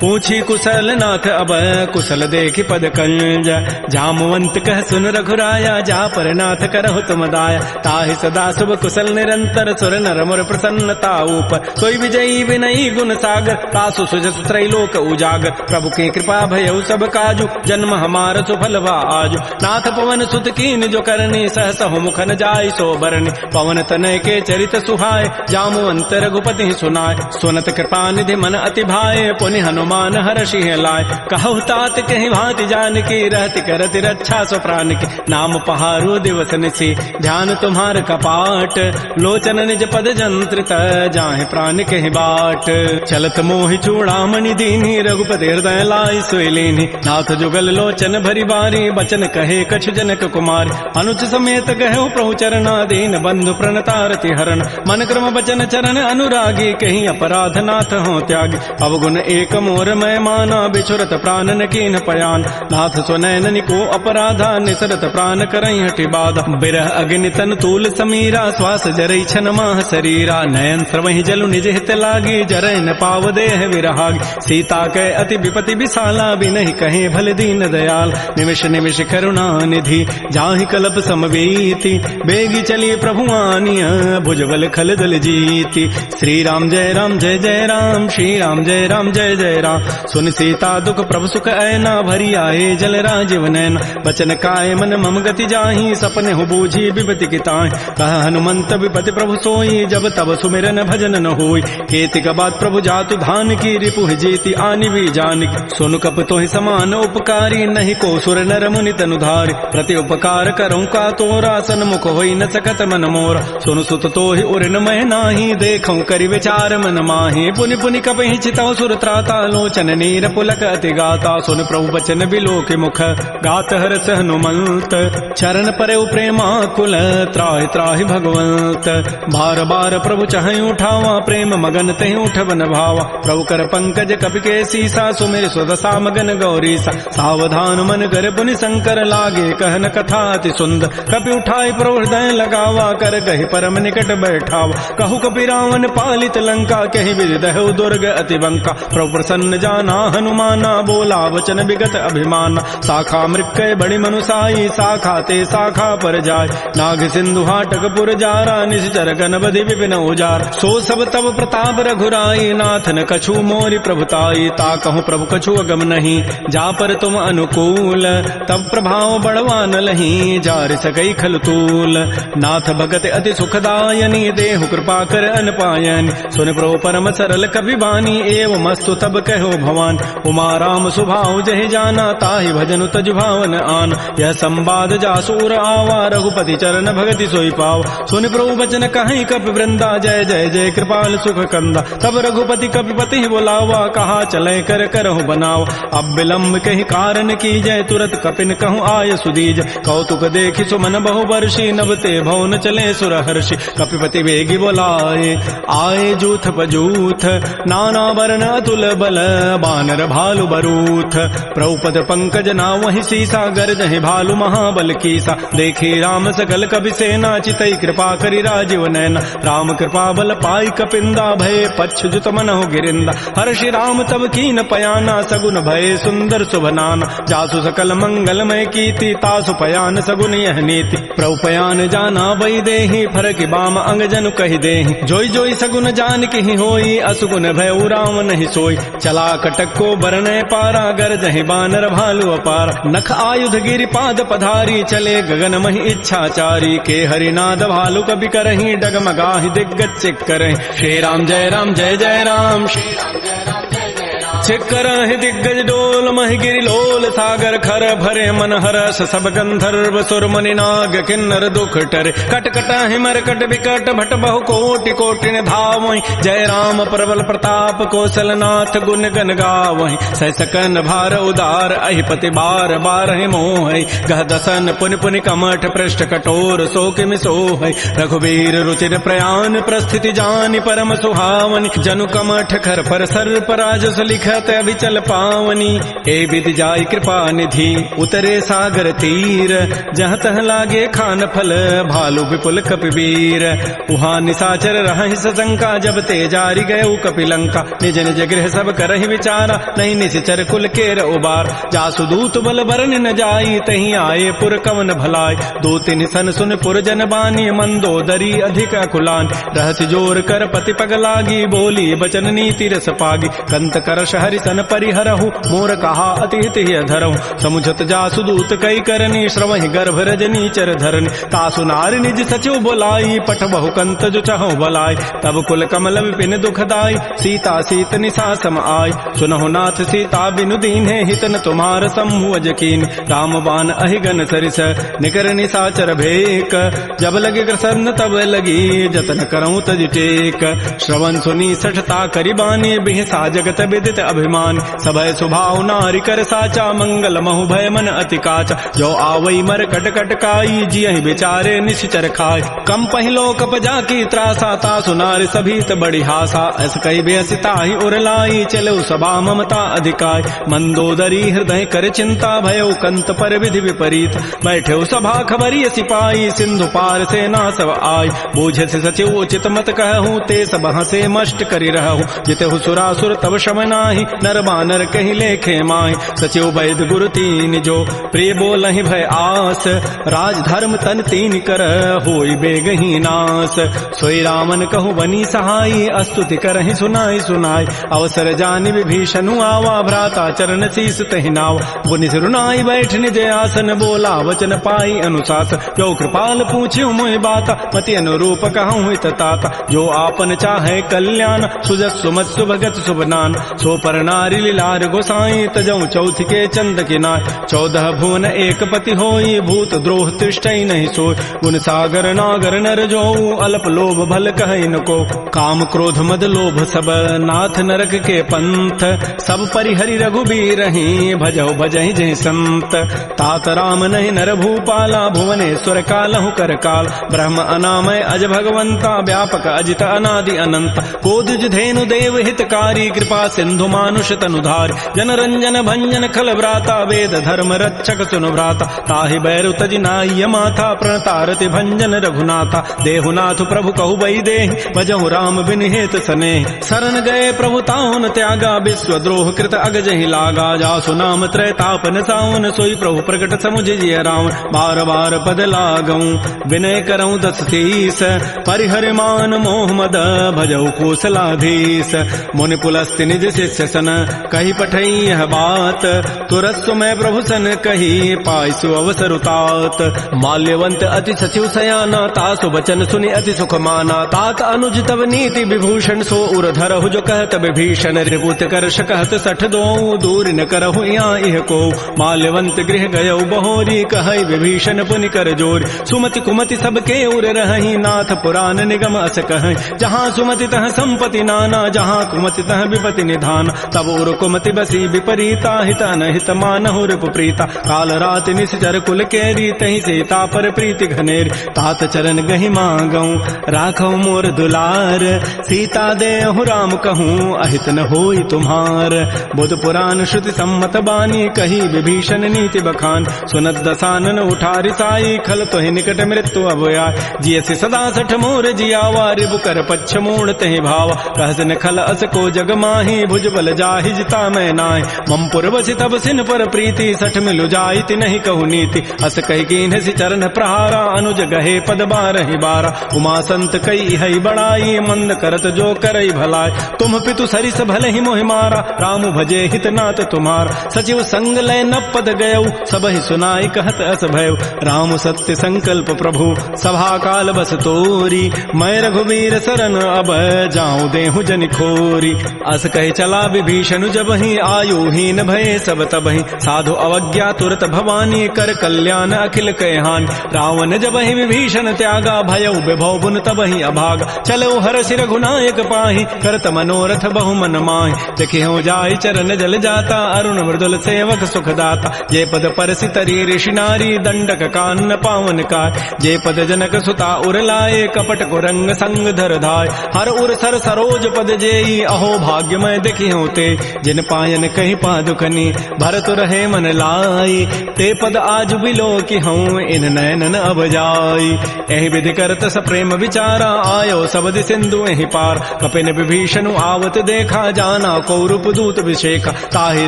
पूछी कुशल नाथ अब, कुशल देखि पद कंज। जामवंत कह सुन रघुराया, जा पर नाथ करहु तुम दाया। ताहि सदा शुभ कुशल निरंतर, सुर नर मुर प्रसन्नता ऊपर। सोई विजयी विनयी गुण सागर, तासु सुजस त्रैलोक उजागर। प्रभु की कृपा भयउ सब काजु, जन्म हमार सुफल भा आजु। नाथ पवन सुत कीन जो करनी, सहसहु मुखन जाय सो बरनी। पवन तनय के चरित सुहाय, जामवंत रघुपति सुनाय। सुनत कृपा निधि मन अति भाए, पुनि हनुमान हर्षि लाय। कहु तात कहि भांति जानकी, रहति करति रक्षा सो प्राण की। नाम पहारो दिवस निशि, ध्यान तुम्हार कपाट। लोचन निज पद जंत्रित, जाहि प्राण कहि बाट। चलत मोहि चूड़ामणि दीनी, रघुपति हृदय लाई सोई लीनी। नाथ जुगल लोचन भरी बारी, बचन कहे कछु जनक कुमार। अनुज समेत गहु प्रभु चरणा, दीन बंधु प्रणतारति हरण। मन क्रम बचन चरण अनुरागी, कहीं अपराध नाथ हो त्यागी। अवगुण एक मोर मैं माना, बिछुरत प्राण न कीन पयान। नाथ सुनैन निको अपराधा, निसरत प्राण करई हटि बाधा। बिरह अग्नि तन तूल समीरा, श्वास जरई छन माह शरीरा। नयन स्रवहि जलु निज हित लागी, जरै न पाव देह विरहागी। सीता कै अति विपति विशाला, बिनहि कहे भल दीन दयाल। निमिष निमिष करुणा निधि, जाहि कल्प समवेति। बेगी चली प्रभु आनिय, भुजबल खल दल जीति। श्री राम जय राम जय जय राम, श्री राम जय राम जय जय राम। सुन सीता दुख प्रभु सुख ऐना, भरी आए जल राजीव नैना। बचन काय मन मम गति जाहि, सपने हो बूझी विपति की ताहि। कह हनुमंत विपति प्रभु सोई, जब तब सुमिरन भजन न होई। केतिक बात प्रभु जातु धान की, रिपुहि जीति आनि भी जानिकी। सुन कप तोहि समान उपकारी, नहीं को सुर नर मुनि तनु धारि। प्रति उपकार करऊँ का तोरा, सन्मुख होई न सकत मन मोरा। सुन सुत तोहि उरिन मह नाही, देखऊँ करि विचार मन माहि। पुनि पुनि कपहि चितौ सुर त्राता, लोचन नीर पुलक अति गाता। सुन प्रभु बचन बिलोकि मुख, गात हरस हनुमंत। चरण परउ प्रेमाकुल, त्राहि त्राहि भगवंत। बार बार प्रभु चहई उठावा, प्रेम मगन तहि उठबन भावा। प्रभु कर पंकज कपि के सीसा, सुमिर सुदशा मगन गौरीसा। सावधान मन कर पुनि शंकर, लागे कहन कथा अति सुंदर। कपि उठाई प्रभु हृदय लगावा, कर गहि परम निकट बैठावा। कहु कपि रावण पालित लंका, कहि विदहु दुर्ग अति बंका। प्रभु प्रसन्न जाना हनुमाना, बोला वचन विगत अभिमाना। शाखा मृक्कय बड़ी मनुसाई, शाखा ते शाखा पर जाय। नाग सिंधु हाटक पुर जारा, निश्चर गणपति विपिन उजार। सो सब तब प्रताप रघुराई, नाथ न कछु मोरि प्रभुताई। ता कहूँ प्रभु कछु अगम नहीं, जा पर तुम अनुकूल। तब प्रभाव बढ़वा न लही, जार सकई खल तूल। नाथ भगत अति सुखदायनी, देहु कृपा कर अन पायनी। सुन प्रभु परम सरल कवि बानी, एवं मस्तु तब कहो भवान। उमा राम सुभाव जहि जाना, ताहि भजनु तज भावन आन। यह संवाद जासूर आवा, रघुपति चरण भगति सोई पाव। सुन प्रभु बचन कहीं कपि वृंदा, जय जय जय कृपाल सुख कंदा। तब रघुपति कपिपति बुलावा, कहा चले कर करहु बनाव। अब विलम्ब कहि कारण की जय, तुरत कपिन कहूँ आय सुदीज। कौतुक देखि सुमन बहु वर्षी, नभते भवन चले सुर हर्षि। कपिपति वेगी बोलाए, आए जूथ पजूथ। नाना वर्ण अतुल बल, बानर भालु बरूथ। प्रभुपद पंकज ना वही सीसा, गर्जहि भालु महाबल कीसा। देखी राम सकल कपि सेना, चितई कृपा करि राजीव नैना। राम कृपा बल पाई कपिंदा, भय पच्छ जुत मनहु गिरिंदा। हर्षि राम तब कीन पयाना, सगुन भय सुंदर शुभनाना। जासु सकल मंगलमय कीर्ति, तासु पयान सगुन यह नीति। प्रभु पयान जाना बई देहि, फरकि बाम अंग जनु कहि देहि। जोई जोई सगुन जान की होई, असुगुन भय राम नहीं सोई। चला कटक को बरनय पारा, गरजहि बानर भालु अपार। नख आयुध गिरि पाद पधारी, चले गगन महि इच्छाचारी। के हरिनाद भालु कपि करहि, डगमगाहि दिग्गज चिक करहि। श्री राम जय राम जय जय राम, श्री राम जय राम जय जय राम। छिक्कर दिग्गज डोल महि गिरि लोल, सागर खर भरे मन हरस। सब गंधर्व सुर मुनि नाग, किन्नर दुख टरे। कट कट हिमर कट विकट, भट बहु कोटि कोटि धावहि। जय राम प्रबल प्रताप, कौशल नाथ गुण गन गावहि। सह सकन भार उदार, अहिपति बार बार मोह। गह दसन पुनि पुनि कमठ, पृष्ठ कठोर सो किमि सोह। रघुवीर रुचिर प्रयाण, प्रस्थिति जानि परम सुहावनि। जनु कमठ खर पर सर्प राजस लिख, चलत अभिचल पावनी, ए विधि जाय कृपा निधि उतरे सागर तीर, जहाँ तह लागे खान फल भालू विपुल कपिवीर। उहाँ निशाचर रहहि सशंका, जब ते जारी गए कपिलंका, निज निज गृह सब करहि विचारा, नहीं निश्चर कुल केर उबार। जासु दूत बल बरन न जाई, तहीं आए पुर कवन भलाई, दो तिन सन सुन पुर जन बानी, मंदोदरी अधिक अकुलान। रहस्य जोर कर पति पग लागी, बोली बचन नीति रस पागी, कंत करश हरि सन परिहरहु, मोर कहा अति हित धरहु। समुझत जासु दूत कई करनी, श्रवहि गर्भ रजनी चर धरनी, तासु नारी निज सचिव बोलाई, पठ बहु कंत जो चहु बलाई। तब कुल कमल विपिन दुखदाई, सीता सीत निशा सम आई, सुनहु नाथ सीता बिनु दीन्हे, हितन तुम्हार शंभु अजकीन। राम बाण अहिगन सरिस निकर निशाचर भेक, जब लगे ग्रसन तब लगी, जतन करऊं तज टेक। श्रवण सुनी सठता करिबानी, बिहसा जगत विदित अभिमान। सबय सुभाव नारी कर साचा, मंगल महु भय मन अति काचा। जो आवई मर कट कट काई, जियहि बेचारे निश्चर खाय। कम पहिलो कप जाकी त्रासा, तासु नारी सभीत बड़ी हासा। ऐस कई बेसिता ही उरलाई, चलो सभा ममता अधिकाय। मंदोदरी हृदय कर चिंता, भयो कंत पर विधि विपरीत। बैठे सभा खबरी सिपाही, सिंधु पार सेना सब आय। बूझ से सचिव उचित मत कहूँ, ते सब हंसे मष्ट करी रहूँ। जितहु सुरासुर तब शम नाही, नर बानर कहीं लेखे माय। सचिव वैद गुरु तीन जो, प्रिय बोलहि भय आस। राज धर्म तन तीन कर, होई बेगही नास। सोई रामन कहूँ बनी सहाई, अस्तुति करहि सुनाई सुनाई। अवसर जानि विभीषणु आवा, भ्राता चरण शीस तहि नावा। पुनि सिरुनाई बैठ निज आसन, बोला वचन पाई अनुशास। जो कृपाल पूछ्यू मोहि बाता, मति अनुरूप कहूँ हित ताता। जो आपन चाहे कल्याण, सुजस सुमत सुभगत सुबनान। सो पर नारी लीलार गोसाई, तजऊ चौथ के चंद किनाय। 14 भुवन एक पति होई, भूत द्रोह तिष्ठई नहीं सोय। गुण सागर नागर नर जोऊ, अल्प लोभ भल कहै न को। काम क्रोध मद लोभ सब, नाथ नरक के पंथ। सब परिहरि रघुबीरहि, भजौ भजहि जहि संत। तात राम नहीं नर भूपाला, भुवनेश्वर कालहु कर काल। ब्रह्म अनामय अज भगवंता, व्यापक अजित अनादि अनंत। कोदिज धेनु देव हितकारी, कृपा सिंधु मानुष तनुधार। जन रंजन भंजन खल व्राता, वेद धर्म रक्षक सुनु भ्राता। ताहि बैरु तजि नाय माथा, प्रणतारति भंजन रघुनाथा। देहुनाथ प्रभु कहु बई देहि, भजहु राम बिन हेत सनेह। शरण गए प्रभु ताहुन त्यागा, विश्व द्रोह कृत अगजहि लागा। जासु नाम त्रैतापन सावन, सोई प्रभु प्रकट समुझिय रावण। बार बार पद लागऊं, विनय करऊं दस शीस। परिहरि मान मोह मद, भजऊ कौशलाधीश। मुनि पुलस्त्य निज शिष्य सन, कही पठई यह बात। तुरस्व में प्रभु सन कही, पाइसु अवसर उतात। माल्यवंत अति सचिव सयाना, तासु वचन सुनि अति सुख माना। तात अनुज तब नीति विभूषण, सो उर धरहु जो कहत विभीषण। रिपुत करश कहत सठ दोऊ, दूर न करहु यहाँ इह को। माल्यवंत गृह गयऊ बहोरी, कहई विभीषण पुनि कर जोर। सुमति कुमति सबके उर रहहि, नाथ पुराण निगम अस कहै। जहाँ सुमति तह संपति नाना, जहाँ कुमति तह विपति निधान। तब उर कुमति बसी विपरीता, हित अनहित मानहु रिपु प्रीता। काल रात निश्चर कुल केरी, तहि सीता पर प्रीति घनेरी। तात चरण गहि मांगऊं, राखऊ मोर दुलार। सीता देहु राम कहूँ, अहित न होई तुम्हार। बुध पुराण श्रुति सम्मत बानी, कही विभीषण नीति बखान। सुनत दसानन उठारि साई, खल तोहि निकट मृत्यु अब आय। जियसि सदा सठ मोर जियावा, रिबु कर पच्छ मूढ़ तहि भावा। कहस न खल अस को जग माही, भुज बल जाहि जिता मैं नाय। मम पुर बसि तब सिन पर प्रीति, सठ मिलु जाइत नहीं कहु नीति। अस कहि कीन्हसि चरण प्रहारा, अनुज गहे पद बारहि बारा। उमा संत कई हई बड़ाई, मंद करत जो करई भलाई। तुम पितु सरिस भले ही मोहि मारा, राम भजे हित नाथ तुम्हारा। सचिव संग लय न पद गयऊ, सबहि सुनाई कहत अस भयऊ। राम सत्य संकल्प प्रभु, सभा काल बस तोरी। मैं रघुवीर शरण अब, जाऊं देहु जन खोरी। अस कहे चला विभीषण जबहि, आयुहीन भये सब तबहि। साधु अवज्ञा तुरत भवानी, कर कल्याण अखिल कहान। रावण जबहि विभीषण त्यागा, भयउ विभव बुन तबहि अभागा। चलो हर्षि रघुनायक पाहि, करत मनोरथ बहु मन माहि। देखियो जाय चरण जल जाता, अरुण मृदुल सेवक सुखदाता। जे पद परसि तरी ऋषि नारी, दंडक कान पावन काय। जे पद जनक सुता उर लाए, कपट कुरंग संग धर धाय। हर उर सर सरोज पद जेई, अहो भाग्य मैं देखियो होते, जिन पायन कहीं पादुकनी भरत रहे मन लाई, ते पद आज बिलो की हूँ इन नैनन अब जाई। एहि विधि करत सप्रेम विचारा, आयो सबद सिंधु एहि पार, कपिन विभीषण आवत देखा, जाना कौरूप दूत विशेखा, ताहि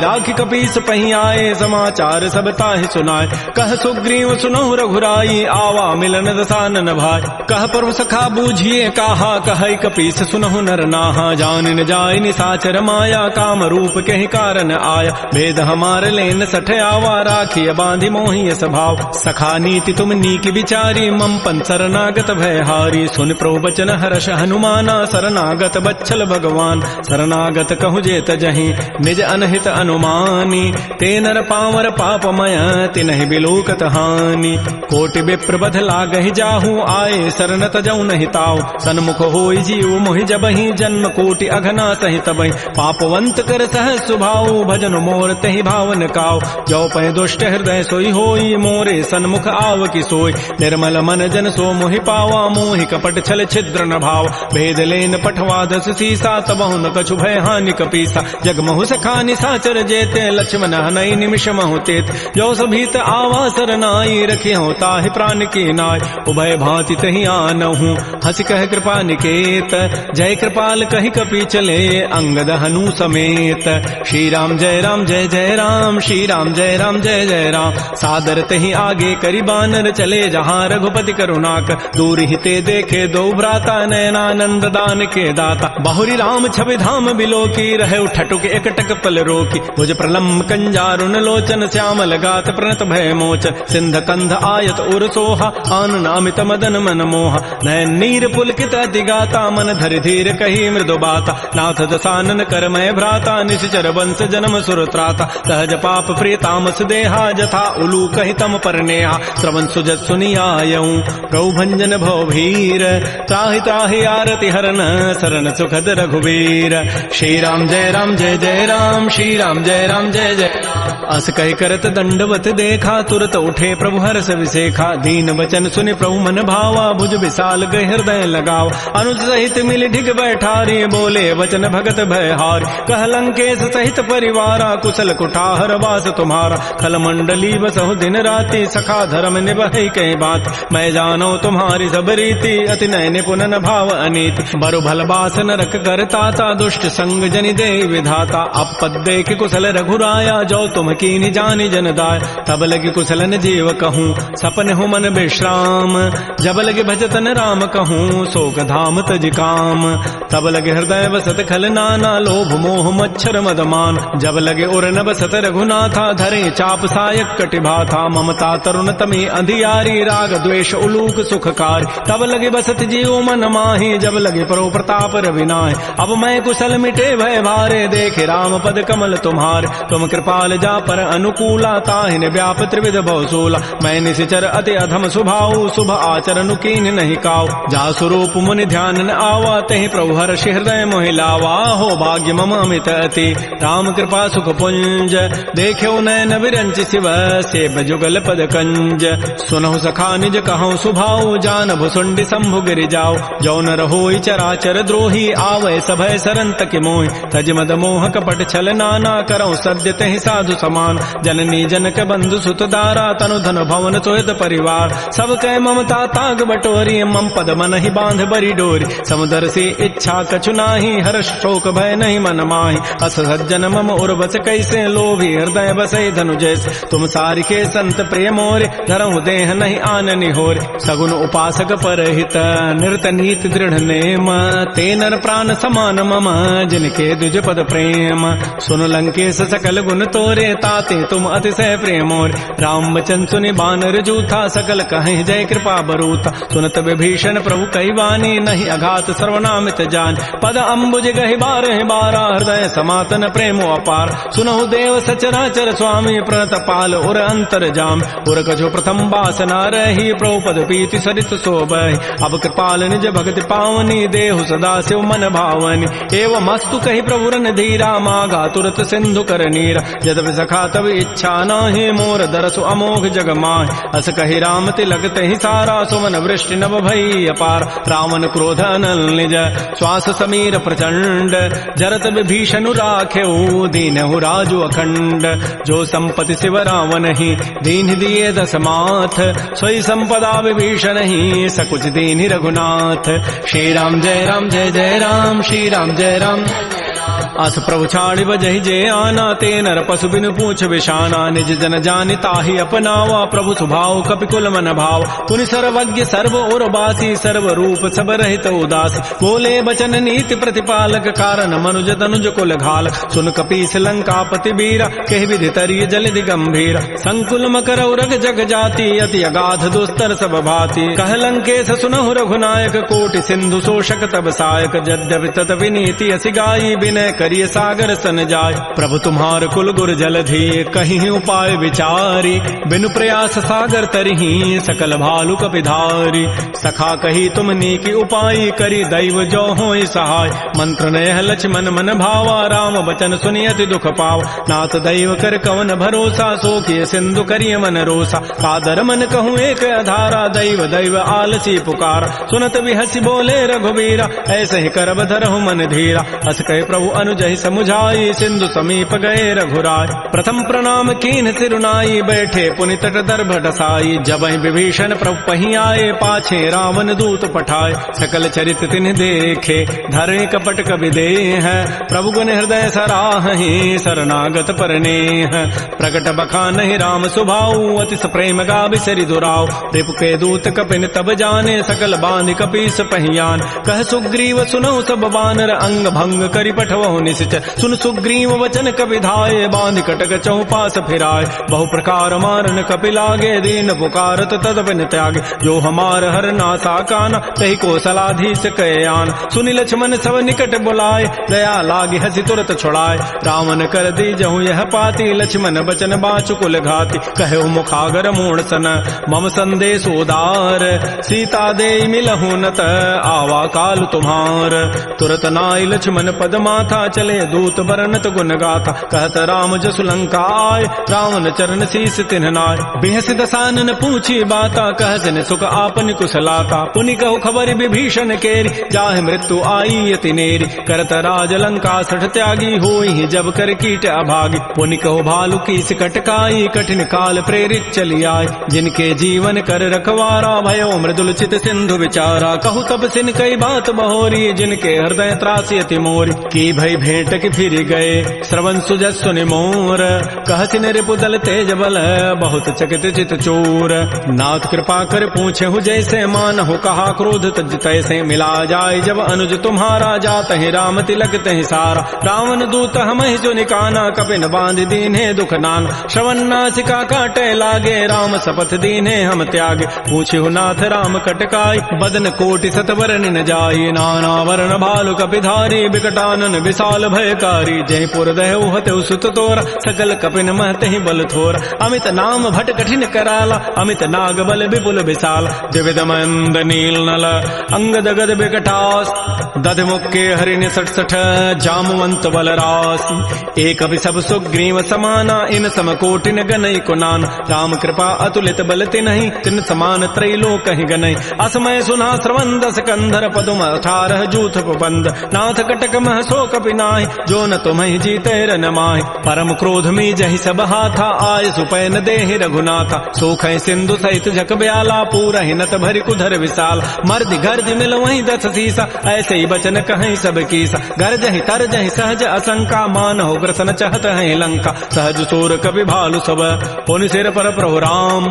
राखी कपीस पही आए, समाचार सब ताहि सुनाए, कह सुग्रीव सुनहु रघुराई, आवा मिलन दसानन भाई, कह प्रभु सखा बूझिए काहा, कहि कपीस सुनहु नर नाहा, जान न जाय निसाचर माया, काम रूप के कारण आया, भेद हमार लेन सठ आवा, राखी बांधि मोहि स्वभाव, सखा नीति तुम नीक विचारी, मम पन शरणागत भयहारी, सुन प्रभु बचन हर्ष हनुमाना, शरणागत बच्छल भगवान, शरणागत कहु जेत जहीं निज अनहित अनुमानी, ते नर पावर पापमय तिनहि बिलोकत हानि, कोटि विप्र बध लागहि जाहू, आए शरण तजौ नहीं ताऊ, सन्मुख होई जीव मोहि जबहि, जन्म कोटि अघना सहित बहि, पापवंत कर सहज सुभाऊ, भजन मोर तहि भावन काऊ, जो पै दुष्ट हृदय सोई होई, मोरे सन्मुख आव की सोई, निर्मल मन जन सो मोहि पावा, मोहि कपट छल छिद्र न भाव, भेद लेन पठवा दस सीसा, तबहु न कछु भय हानि कपीसा, जगमहु सखा निसाचर जेते, लक्ष्मण हनई निमिष महु तेत, जो सभीत आवा सरनाई, रखी हो ताहि प्राण की नाय, उभय भांति तहि आनहु, हंस कह कृपा निकेत, जय कृपाल कहि कपी चले, अंगद हनु समेत, श्री राम जय राम जय जय राम, श्री राम जय राम जय जय राम, सादर तहि आगे करि बानर चले, जहाँ रघुपति करुणाक, दूर हिते देखे दो भ्राता, नयनानंद दान के दाता, बहुरी राम छवि धाम बिलो की, रहे ठटुक एकटक पल रोकी, भुज प्रलम्ब कंजारुन लोचन, श्यामल गात प्रणत भय मोचन, सिंध कंध आयत उर सोहा, आनन अमित मदन मन मोहा, नयन नीर पुलकित अतिगाता, मन धरि धीर कही मृदु बाता, नाथ दसानन कर मैं भ्राता, निश्चर वंश जन्म सुर त्राता, सहज पाप प्रिय तामस देहा, जथा उलू कहि तम पर नेहा, श्रवण सुजत सुनियायऊं, प्रभु भंजन भव भीर, त्राहि त्राहि आरति हरन, शरण सुखद रघुवीर, श्री राम जय राम जय जय राम, श्री राम जय राम जय जय राम, अस कहि करत दंडवत देखा, तुरत उठे प्रभु हर्ष विसेखा, दीन वचन सुनि प्रभु मन भावा, भुज विशाल गए हृदय लगाव, अनुज सहित मिल ढिग बैठारी, बोले वचन भगत भयहारी, कह लंकेश सहित परिवारा, कुशल कुठार वास तुम्हारा, खल मंडली बसहु दिन राति, सखा धर्म निभहि कई बात, मैं जानो तुम्हारी सब रीति, अति नय निपुण न भाव अनीति, बरु भल बास नरक करताता, दुष्ट संग जनि दे विधाता, अपद देख कुशल रघुराया, जो तुम कीनि जानि जन दाय, तब लगे कुशलन जीव कहूँ, सपन हो मन विश्राम, जब लगे भजतन राम कहूँ, शोक धाम तज काम, तब लगे हृदय बसत खल नाना, लोभ मोह मच्छर मदमान, जब लगे उर न बसत रघुनाथा, धरे चाप सायक कटिभाथा, ममता तरुण तमी अंधियारी, राग द्वेष उलूक सुखकारी, तब लगे बसत जीव मन माही, जब लगे परो प्रताप रविनाय, अब मैं कुशल मिटे भय भारे, देखे राम पद कमल तुम्हारे, तुम कृपाल जा पर अनुकूला, ताहिन व्याप त्रिविध भवसूला, मैं निशिचर अति अधम स्वभाव, शुभ आचरण कीन नहीं काव, जा स्वरूप मुनि ध्यान न आवा, तहि प्रभु हर्ष हृदय मोहि लावा, हो भाग्य मम अमित अति, राम कृपा सुख पुंज, देख्यो नयन विरंच शिव, सेव जुगल पद कंज, सुनहु सखा निज कहूँ सुभाव, जान भुसुंडी शंभु गिरि जाओ, जौ न रहोई चराचर द्रोही, आवै सभय सरन तक मोहि, तज मद मोह कपट छल नाना, करौ सद्य तहि साधु समान, जननी जनक बंधु सुत दारा, तनु धन भवन सोहित परिवार, सब कह ममता ताग बटोरी, मम पद मन ही बांध बरी डोरी, समुदर से इच्छा कछु नाही, हर्ष शोक भय नहीं मन माही, अस सज्जन मम उर्वस कैसे, लोभी हृदय बसै धनु जैसे, तुम सारि के संत प्रिय मोरे, धरहु देह नहीं आन निहोरे, सगुन उपासक परहित, निरत नीति दृढ़ नेम, ते नर प्राण समान मम, जिनके द्विज पद प्रेम, सुन लंकेश सकल गुण तोरे, ताते तुम अतिशय प्रेमोर, राम वचन सुनि बानर जूथा, सकल कहीं जय कृपा बरूथा, सुनत विभीषण प्रभु कई वाणी, नहीं अघात सर्वनामित जान, पद अम्बुज गहि बारहि बारा, हृदय समातन प्रेमो अपार, सुनहु देव सचराचर स्वामी, प्रणत पाल उर अंतर जाम, उर कछु प्रथम बासना रही, प्रभु पद पीति सरित शोभहि, अब कृपाल निज भगति पावनी, देहु सदा शिव मन भावनी, एवं मस्तु कहि प्रभु रन धीरा, मागा तुरत सिंधु कर नीरा, यद्यपि सखा तब इच्छा नाही, मोर दरसु अमोघ जग माहि, अस कहि राम तिलक तहि सारा, सुमन वृष्टि नभ भई अपार, रावण क्रोध अनल निज, श्वास समीर प्रचंड, जरत विभीषण राखे दीनहु राजु अखंड। जो संपत्ति शिव रावण ही दीन दिए दशमाथ, सोई संपदा विभीषण ही सकुच दीन रघुनाथ। श्री राम जय राम जय जय राम, श्री राम जय राम। अस प्रभु छाड़ि बजहि जे आना, ते नर पशु बिनु पूछ विशाना। निज जन जानि ताहि अपनावा, प्रभु स्वभाव कपिकुल मन भाव। पुनि सर्वज्ञ सर्व और बासी, सर्व रूप सब रहित उदासी। बोले बचन नीति प्रतिपालक, कारण मनुज तनुज कुल घाल। सुन कपीस लंकापति बीरा, कहि विधि तरिय जलधि गंभीर। संकुल मकर उरग जग जाति, अति अगाध दुस्तर सब भाति। कह लंकेश सुनहु रघुनायक, कोटि सिंधु शोषक तब सायक। यद्यपि तत विनीति असि गाई, विनय करिय सागर सन जाय। प्रभु तुम्हार कुल गुर जलधि, कहीं उपाय विचारी। बिनु प्रयास सागर तरही, सकल भालु कपिधारी। सखा कही तुम नीकी उपाय, करी दैव जो होई सहाय। मंत्र नयह लक्ष्मण मन भावा, राम बचन सुनियति दुख पाव। नाथ दैव कर कवन भरोसा, सोखिय सिंधु करिय मन रोसा। कादर मन कहूँ एक अधारा, दैव दैव आलसी पुकारा। सुनत विहसी बोले रघुबीरा, ऐसे ही करब धरहु मन धीरा। अस कहे प्रभु अनुजहि समुझाई, सिंधु समीप गए रघुराय। प्रथम प्रणाम कीन सिरुनाई, बैठे पुनि तट दर्भ डसाई। जबहि विभीषण प्रभु पहीं आए, पाछे रावण दूत पठाए। सकल चरित तिन्ह देखे, धरे कपट कबि देह। प्रभु गुण हृदय सराहि, शरणागत परनेह। प्रकट बखानहि राम सुभाऊ, अतिस प्रेम गावि सरि दुराऊ। रिपु के दूत कपिन तब जाने, सकल बांधि कपीस पहियान। कह सुग्रीव सुनहु सब बानर, अंग भंग करि पठवहु निश्चय। सुन सुग्रीव वचन कपि धाये, बांधि कटक चहुपास फिराय। बहु प्रकार मारन कपि लागे, दीन पुकारत तदपिन त्यागे। जो हमार हर नासा काना, तहि को सलाधीश कहे आन। सुनि लक्ष्मण सब निकट बुलाए, दया लागी हसी तुरत छुड़ाए। रावण कर दीजहु यह पाती, लक्ष्मण बचन बाचु कुल घाती। कहे मुखागर मूढ़ सन, मम संदेश उदार। सीता दे मिलहु नत, आवा काल तुम्हार। तुरत नाई लक्ष्मण पद माथा, चले दूत बरनत गुण गाथा। कहत राम जसु लंका आय, रावण चरण शीस तिन्ह नाय। बिहस दसानन पूछी बाता, कहसन सुख आपन कुशलाता। पुनि कहु खबर विभीषण केरी, जाहि मृत्यु आई अति नेरी। करत राज लंका सठ त्यागी, होई जब कर कीट अभागी। पुनि कहु भालु की कटकाई, कठिन काल प्रेरित चली आय। जिनके जीवन कर रखवारा, भयो मृदुल चित सिंधु विचारा। कहु तब सिन कई बात बहोरी, जिनके हृदय त्रासी अति मोरी। की भई भेंट की फिर गए, श्रवण सुजस सुनि मोर। कहसिन रिपुदल तेज बल, बहुत चकित चित चोर। नाथ कृपा कर पूछे हु जैसे, मानहु कहा क्रोध तज तैसे। मिला जाय जब अनुज तुम्हारा, जात ही राम तिलक तहि सारा। रावण दूत हमहि जो निकाना, कपिन बांध दीन्हे दुख नान। श्रवण नासिका काटे लागे, राम शपथ दीन्हे हम त्यागे। पूछे नाथ राम कटकाई, बदन कोटि सतवरन न जाई। नाना वरण भालु कपिधारी, विकटानन विशाल भयकारी। जयपुर दहु हतु सुत तोरा, सकल कपिन महते ही बल थोरा। अमित नाम भट कठिन कराला, अमित नाग बल विपुल विशाल। द्विविध मंद नील नल, अंगद गद विकटास। दध मुक्के हरिण सठ सठ, जामवंत बल रास। एक अभि सब सुग्रीव समाना, इन सम कोटिन गनई कुनान। राम कृपा अतुलित बल तिन्हि, तिन समान त्रैलोक ही गनई। असमय सुना श्रवण दस कंधर, पदुम 18 जूथ बंद। नाथ कटक मह सो कपि नाहि, जो न तुम्हि जीते रन माहि। परम क्रोध में जहि सब हाथा, आय सुपैन देहि रघुनाथा। सोखै सिंधु सहित जक ब्याला, पूरा ही नत भरि कुधर विशाल। मर्दि गर्दि मिल वहीं 10 सीसा, ऐसे ही बचन कहीं सब कीसा। गर्जहि तरजहि सहज असंका, मानहु ग्रसन चहत है लंका। सहज सोर कपि भालु सब, पुनि सिर पर प्रभु राम।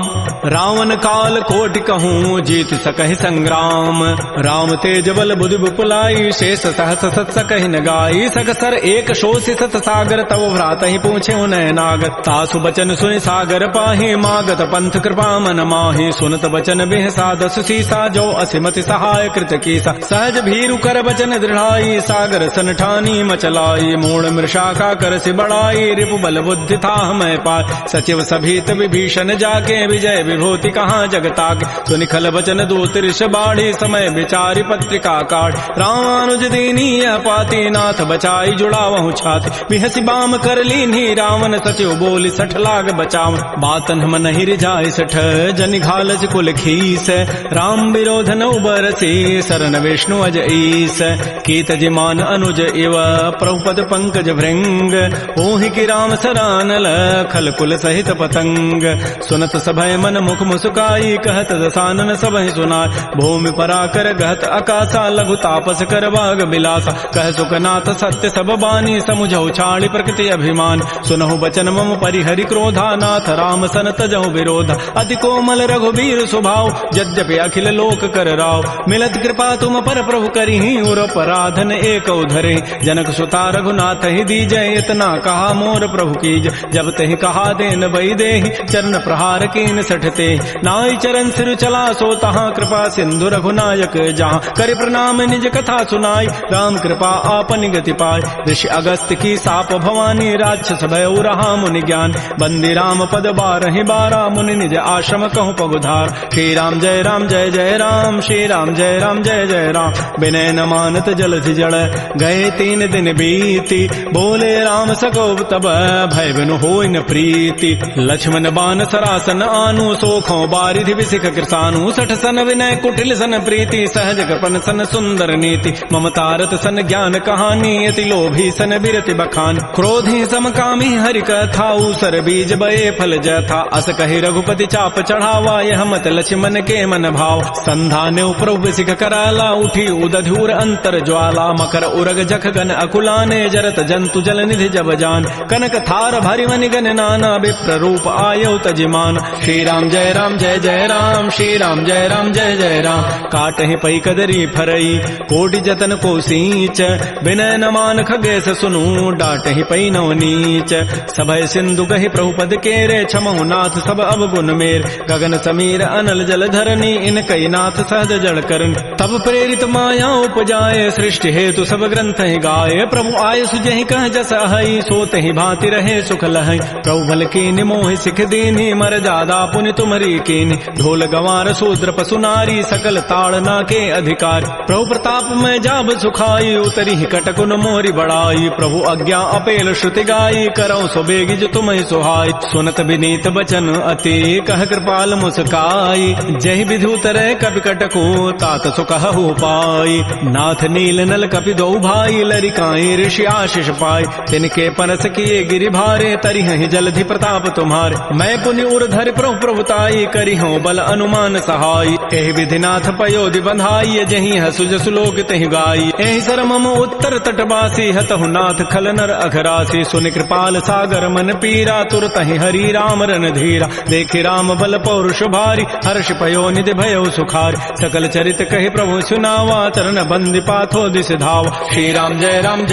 रावण काल कोटि कहूँ, जीत सकहि संग्राम। राम तेज बल बुद्धि विपुलाई, शेष सहस सत सकहि न गाई। सकसर एक शोषि सत सागर, तब भ्रात ही पूछे उन्हें नागर। तासु बचन सुनि सागर पाहि, मागत पंथ कृपा मन माहि। सुनत बचन बिहसा 10 सीसा, जो असिमति सहाय कृत कीसा। सहज भीरु कर बचन दृढ़ाई, सागर सन ठानी मचलाई। मूढ़ मृषा का कर सि बढ़ाई, रिपु बल बुद्धि था मैं पाय। सचिव सभीत विभीषण जाके, विजय विभूति कहाँ जगताके। सुनि खल बचन दूत ऋष बाढ़ी, समय विचारि पत्रिका काढ़। रामानुज दीनी पाती, नाथ बचा बचाई जुड़ावहु छाति बिहसी बाम कर लीन्ही रावण सचिव बोली सठ लाग बचाव बातन हम नहीं रिझाई सठ जनि घालज कुल खीस राम विरोध न उबरसी शरण विष्णु अज ईस कीत जिमान अनुज इव प्रभुपद पंकज भृंग ओहि की राम सरानल खल कुल सहित पतंग सुनत सभय मन मुख मुस्काई कहत दसानन सबहि सुनाय भूमि पराकर गहत आकाशा लघु तापस कर बाग बिलासा कह सुखनाथ सत्य सब बानी समुझौ छाड़ी प्रकृति अभिमान सुनहु बचन मम परिहरि क्रोधा नाथ राम सन तजहु विरोधा अति कोमल रघुबीर स्वभाव यद्यपि अखिल लोक कर राव मिलत कृपा तुम पर प्रभु करिहि उर पराधन एक उधरे जनक सुता रघुनाथ ही दीजय इतना कहा मोर प्रभु कीज जब तहि कहा देन बई देहि चरण प्रहार कीन सठते नाई चरण सिर चला सो तहाँ कृपा सिंधु रघुनायक जहाँ कर प्रणाम निज कथा सुनाई राम कृपा आपन गति पाय ऋषि अगस्त की साप भवानी राक्षस भय रहा मुनि ज्ञान बंदी राम पद बारहि बारा मुनि निज आश्रम कहूँ पगुधार श्री राम जय राम श्री राम जय जय राम विनय न मानत जलधि जड़ गए 3 दिन बीती बोले राम सकोब तब भय बिनु होय न प्रीति लक्ष्मण बान सरासन आनु सोखों बारिधि विसिख कृसानु सठ सन विनय कुटिल सन प्रीति सहज कृपन सन सुंदर नीति ममतारत सन ज्ञान कहानी अति लोभी सन बिरति बखान क्रोधी समकामी हरि कथा उसर बीज बये फल जथा अस कहि रघुपति चाप चढ़ावा यह मत लक्ष्मण के मन भाव संधाने प्रभु सिख कराला उठी उदधूर अंतर ज्वाला मकर उरग जख गन अकुलाने जरत जंतु जल निधि जब जान कनक थार भरि मनि गन नाना विप्र रूप आयो तजिमान श्री राम जय राम श्री राम जय जय राम काटहि पई कदरी फरई कोटि जतन को सींच विनय न मान खगेश सुनु डाटहि पई नव नीच सभय सिंधु गहि प्रभुपद केरे क्षमहु नाथ सब अवगुण मेर गगन समीर अनल जल धरनी इन कई नाथ सहज जड़ करन तब प्रेरित माया उपजाए सृष्टि हेतु सब ग्रंथ ही गाये प्रभु आय सुजहि कह जस हई सोत ही भांति रहे सुख लहई प्रभु भल कीनि मोहि सिख दीन्हि मर जादा पुनि तुम्हरी कीनि ढोल गंवार शूद्र पशु नारी सकल ताड़ना के अधिकार प्रभु प्रताप में जाब सुखाई उतरी ही कटकुन मोरी बढ़ाई प्रभु आज्ञा अपेल श्रुति गाई करौ सुबेगी जो तुम्हें सुहाई सुनत विनीत बचन अति कह कृपाल मुस्काई जय विधि उतरे कपि कटको तात सुकहु पाई नाथ नील नल कपि दो भाई लरिकाई ऋषि आशीष पाई तिनके परस किए गिरि भारे तरिहि जलधि प्रताप तुम्हारे मैं पुनि उर धरि प्रभु प्रभुताई करिहु बल अनुमान सहाय एहि विधि नाथ पयोधि बंधाई जहि हसु जसु लोक तहि गाई एहि सर मम उत्तर तटवासी हतहु नाथ खल नर अघरासी सुनि कृपाल सागर मन पीरा तुरत ही हरि राम रन धीरा देखि राम बल पौरुष भारी हर्ष पयो निधि भयो सुखारी सकल चरित कहि प्रभु सुनावा चरण बंदी पाथो दिस धाव श्री राम जय राम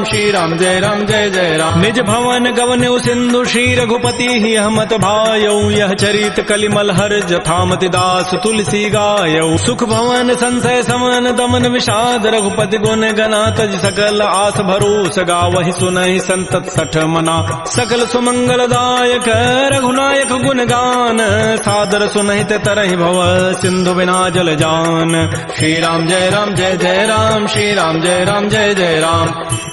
श्री राम जय जय राम निज भवन गवन सिंधु श्री रघुपति ही हमत भायौ यह चरित कलिमल हर जथामति दास तुलसी गायौ सुख भवन संशय समन दमन विषाद रघुपति गुण गना तज सकल आस भरोस गावहि सुनहि संतत सठ मना सकल सुमंगल दायक रघुनायक गुण गान सादर सुनहि ते तरहि भव सिंधु बिना जल जान श्री राम जय राम श्री राम जय जय राम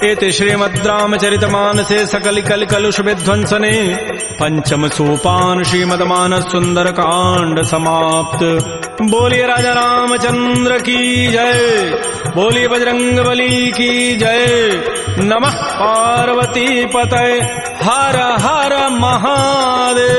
एते श्रीमद् रामचरित मानसे सकल कल कलुष विध्वंसने पंचम सोपान श्रीमद् मानस सुंदर कांड समाप्त। बोलिए राजा रामचंद्र की जय, बोलिए बजरंग बली की जय। नमः पार्वती पतये हर हर महादेव।